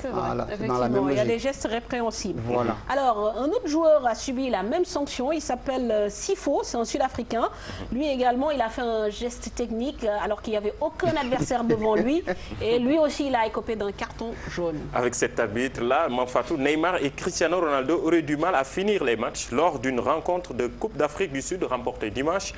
c'est vrai. Voilà, effectivement, il y a des gestes répréhensibles. Voilà. Alors, un autre joueur a subi la même sanction. Il s'appelle Sifo, c'est un Sud-Africain. Lui également, il a fait un geste technique alors qu'il n'y avait aucun adversaire devant lui. Et lui aussi, il a écopé d'un carton jaune. Avec cet arbitre-là, Manfatou, Neymar et Cristiano Ronaldo auraient du mal à finir les matchs lors d'une rencontre de Coupe d'Afrique du Sud remportée dimanche.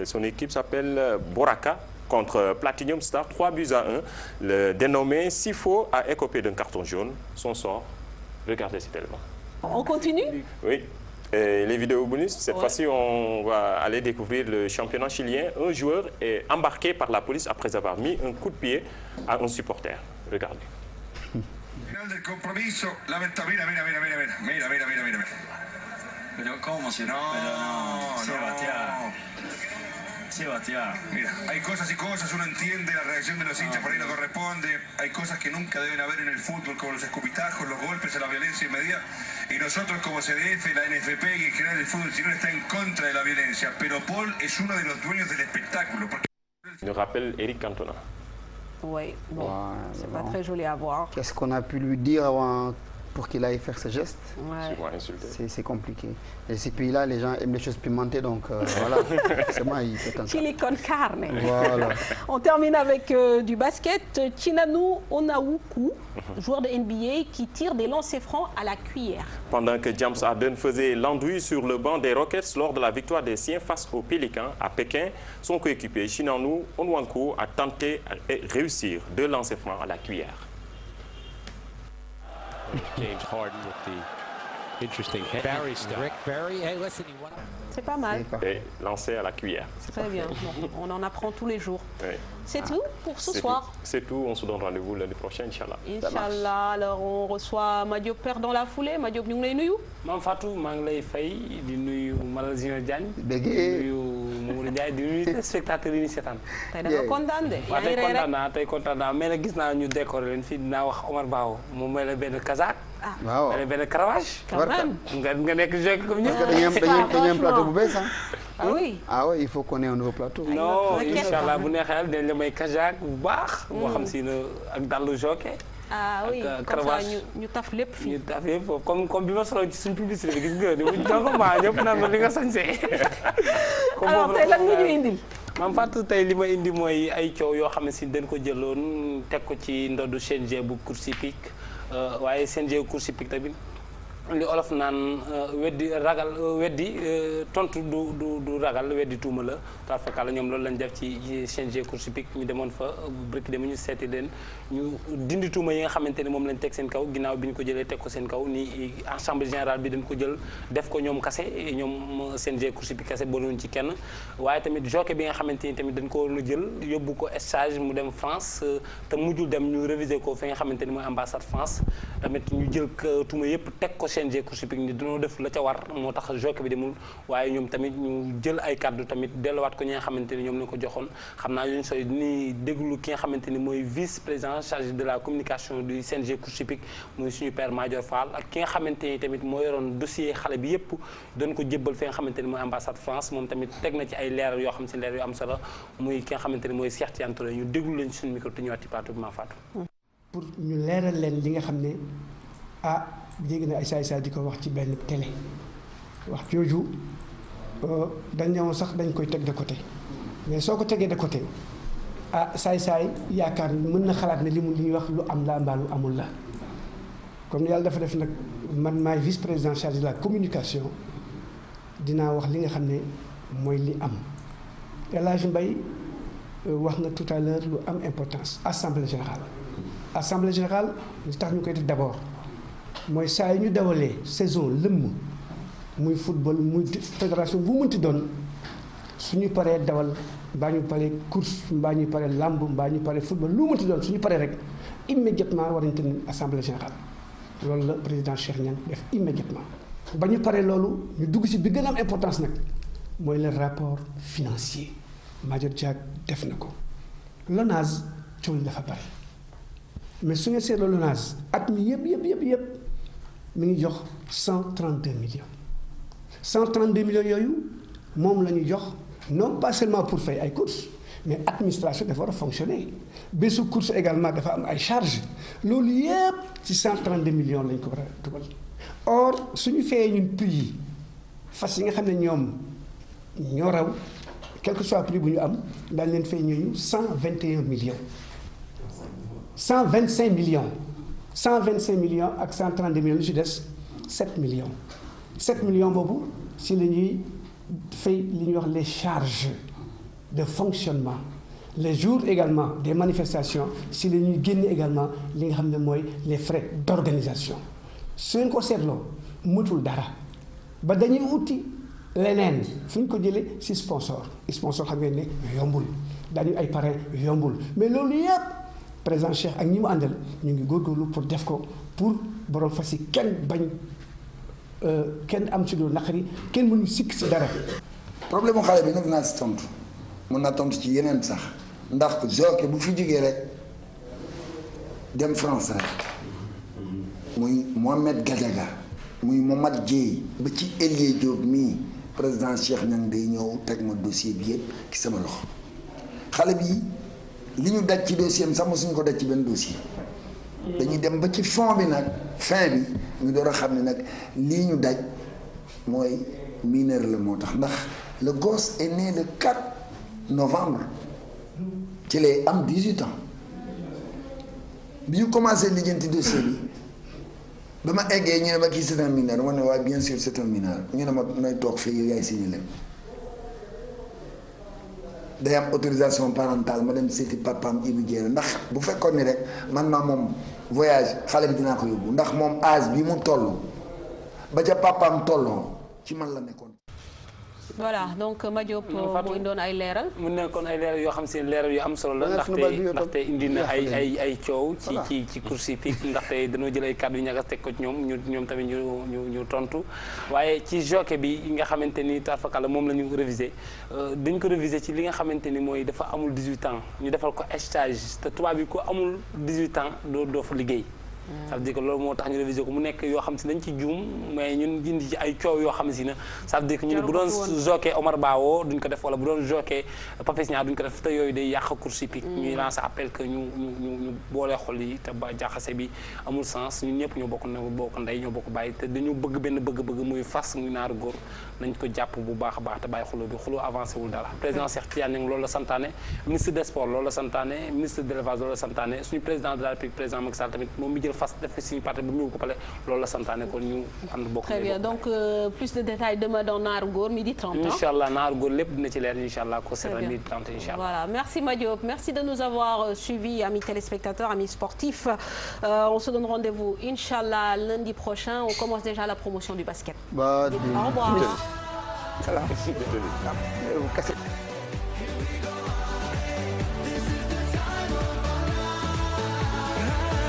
Son équipe s'appelle Boraka contre Platinum Star, 3-1. Le dénommé Sifo a écopé d'un carton jaune. Son sort, regardez cet élément. On continue? Oui. Et les vidéos bonus, cette fois-ci, on va aller découvrir le championnat chilien. Un joueur est embarqué par la police après avoir mis un coup de pied à un supporter. Regardez. Final del compromiso, lamentable, mira. Pero cómo se no, Sebastián. Mira, hay cosas y cosas, uno entiende la reacción de los hinchas, por ahí no corresponde, hay cosas que nunca deben haber en el fútbol, como los escupitajos, los golpes, la violencia inmediata, y nosotros como CDF, la NFP y en general el fútbol chileno está en contra de la violencia, pero Paul es uno de los dueños del espectáculo. Je rappelle Eric Cantona. Oui, bon, c'est pas très joli à voir. Qu'est-ce qu'on a pu lui dire avant pour qu'il aille faire ce geste? C'est compliqué. Et ces pays-là, les gens aiment les choses pimentées, donc voilà, forcément, il peut comme ça. Chili con carne. Voilà. On termine avec du basket. Chinanu Onawuku, joueur de NBA qui tire des lancers francs à la cuillère. Pendant que James Harden faisait l'andouille sur le banc des Rockets lors de la victoire des Siens face aux Pélicans à Pékin, son coéquipier Chinanu Onwanku a tenté et réussir 2 lancers francs à la cuillère. James Harden with the interesting head. Barry stuff. Rick Barry, hey, listen, he went. C'est pas mal. Et lancé à la cuillère. Très bien. Bon, on en apprend tous les jours. Oui. C'est tout pour ce soir. C'est tout. On se donne rendez-vous lundi prochain, Inch'Allah. Inch'Allah. Alors on reçoit Madiop Père dans la foulée. Madiop, ñu ngi lay nuyu. Mame Fatou maa ngi lay fay di nuyu Malal Junior Diagne. di nuyu Mamadou Ndiaye di nuyu spectateurs yi ñu seetaan. tey da nga kontaan de. waaw tey kontaan naa mais nag gis naa ñu décorer leen fii dinaa wax Omar Bao mu may la benn casaque. waaw may la benn cravache. quand même nga nekk jekk comme ñëpp. dañuy am plateau bu bees ah oui. Ah oui, il faut qu'on ait un nouveau plateau. non Inch'Allah bu neexee yàlla dañ la may casaque bu baax. boo xam si ne ak dallu jockey. ah oui comme ça ñu taf lépp fii. ñu taf lépp comme bi ma solo ci suñ publicité bi gis nga ni mu jox ma ñëpp naan ma li nga sañsee. alors tey lan nga ñu indil. Mame Fatou tey li ma indi mooy ay coow yoo xam ne si dañ ko jëloon teg ko ci ndoddu CNG bu course hippique waaye CNG course hippique tamit li olof naan weddi tontu du ragal weddi tuuma la tarfakala la ñoom loolu lañ def ci CNG course hippique ñu demoon fa briki dem ñu seeti leen ñu dindi tuuma yi nga xamante ni moom lañ teg seen kaw ginnaaw bi ñu ko jëlee teg ko seen kaw ni assemblée générale bi dañ ko jël def ko ñoom kase ñoom CNG course hippique kase booluñ ci kenn waaye tamit jockey bi nga xamante ni tamit dañ ko waroon a jël yóbbu ko stage mu dem France te mujjul dem ñu réviser ko fi nga xamante ni mooy ambassade France tamit ñu jël tuuma yëpp teg ko CNG course hippique ni dañoo def la ca war moo tax jockey bi demul waaye ñoom tamit ñu jël ay kàddu tamit delluwaat ko ñi nga xamante ni ñoom lañ ko joxoon xam naa yuñ sooy ni déglu ki nga xamante ni mooy vice président chargé de la communication du CNG course hippique muy suñu père Madior Fall ak ki nga xamante ni tamit moo yoroon dossier xale bi yëpp doon ko jébbal fi nga xamante ni mooy ambassade France moom tamit teg na ci ay leeral yoo xam si leer yu am solo muy ki nga xamante ni mooy Cheikh Tidiane Touré ñu déglu lañ suñu micro te ñëwaat ci plateau bi Mame Fatou pour ñu leeral leen li nga xam ne dégg na ay saay-saay di ko wax ci benn télé wax jooju dañ ñëwoon sax dañ koy teg de côté mais soo ko tegee de côté saay-saay yaakaar mën na xalaat ne li ñuy wax lu am la mbaa lu amul la comme yàlla dafa def nag man maay vice président chargé de la communication dinaa wax li nga xam ne mooy li am El Hadj Mbaye wax na tout à l'heure lu am importance assemblée générale li tax ñu koy def d'abord mooy saa yi ñu dawalee saison lëmm muy football muy fédération bu mënti doon suñu paree dawal mbaa ñu paree course mbaa ñu paree lamb mbaa ñu paree football lu mënti doon suñu paree rek immédiatement war nañu tenir assemblée générale loolu la président Cheikh Niang def immédiatement ba ñu paree loolu ñu dugg ci bi gën a am importance nag mooy le rapport financier Madior Diack def na ko LONASE coow li dafa bari mais su ngeen seetloo LONASE at mi yëpp mi ngi jox 132 millions 132 millions yooyu moom la ñu jox non pas seulement pour fay ay courses mais administration dafa war a fonctionner bésu course également dafa am ay charges loolu yëpp ci 132 millions lañ ko war a dugal or suñu fayee ñun prix yi fas yi nga xam ne ñoom ñoo raw quel que soit prix bu ñu am dañ leen fay ñooñu 121 millions 125 millions 125 millions ak 132 millions lu ci des 7 millions 7 millions boobu si la ñuy fay li ñuy wax les charges de fonctionnement les jours également des manifestations si la ñuy génne également li nga xam ne mooy les frais d'organisation su ngeen ko seetloo mutul dara ba dañuy uti leneen fu ñu ko jëlee si sponsor xam ngeen ne yombul dañu ay parrain yombul mais loolu yëpp président Cheikh ak ñi mu àndal ñu ngi góorgóorlu pour def ko pour borom fas yi kenn bañ kenn am ci lu naqari kenn mënu sikk si dara. problème mu xale bi nag naa si tontu mën naa tontu ci yeneen sax ndax jockey bu fi jógee rek dem France rek muy Mohamed Gadiaga muy Mohamed Dieye ba ci Elie Diop mii président Cheikh Niang day ñëw teg ma dossier bi yëpp ci sama loxo xale bi li ñu daj ci dossier am sax mosuñu ko daj ci benn dossier. dañuy dem ba ci fond bi nag fin bi ñu door a xam ne nag lii ñu daj mooy mineur la moo tax ndax le gosse est né le 4 novembre ci lay am 18 ans bi ñu commencé lijjanti dossier bi ba ma eggee ñu ne ma kii c'est un mineur ma ne waaye bien sûr c'est un mineur ñu ne ma nay toog fii yaay signé leen day am autorisation parentale ma dem seeti papaam Ibou Dieng ndax bu fekkoon ni rek man maa moom voyage xale bi dinaa ko yóbbu ndax moom âge bi mu toll ba ca papaam tolloo ci man la nekkoon. voilà donc Madiop mu indoon ay leeral. mu nekkoon ay leeral yoo xam si leeral yu am solo la. ndaxte indi na ay coow. ci course hippique ndaxte dañoo jël ay kàddu yu ñagas teg ko ci ñoom tamit ñu tontu waaye ci jockey bi nga xamante ni tarfakala moom la ñu révisé dañ ko révisé ci li nga xamante ni mooy dafa amul 18 ans ñu defal ko stage te tubaab bi ko amul 18 ans doo fa liggéey. ça veut dire que loolu moo tax ñu révisé ko mu nekk yoo xam si dañ ci juum mais ñun indi ci ay coow yoo xam si na ça veut dire que ñu ne bu doon jockey Omar Bawo duñ ko def wala bu doon jockey Papis Niang duñ ko def te yooyu day yàq course hippique ñuy lancer appel que ñu boolee xol yi te ba jaxase bi amul sens ñun ñëpp ñoo bokk ndey ñoo bokk bàyyi te dañu bëgg benn bëgg-bëgg muy fas muy naaru góor nañ ko jàpp bu baax a baax te bàyyi xuloo bi xuloo avancé wul dara président Cheikh Tidiane Niang loolu la santaane ministre des sports loolu la santaane ministre de l'élevage loolu la santaane suñu président de la République président Macky Sall tamit moom mi jël fas def ko suñu parti bu mu ko pale loolu la santaane kon ñu ànd bokk. Très bien donc plus de détails demain dans Naaru Góor midi 30. incha allah Naaru Góor lépp dina ci leer incha allah ko seetal midi 30 incha allah. Voilà merci Madiop merci de nous avoir suivis amis téléspectateurs amis sportifs on se donne rendez-vous incha allah lundi prochain on commence déjà la promotion du basket. Au revoir. Salam.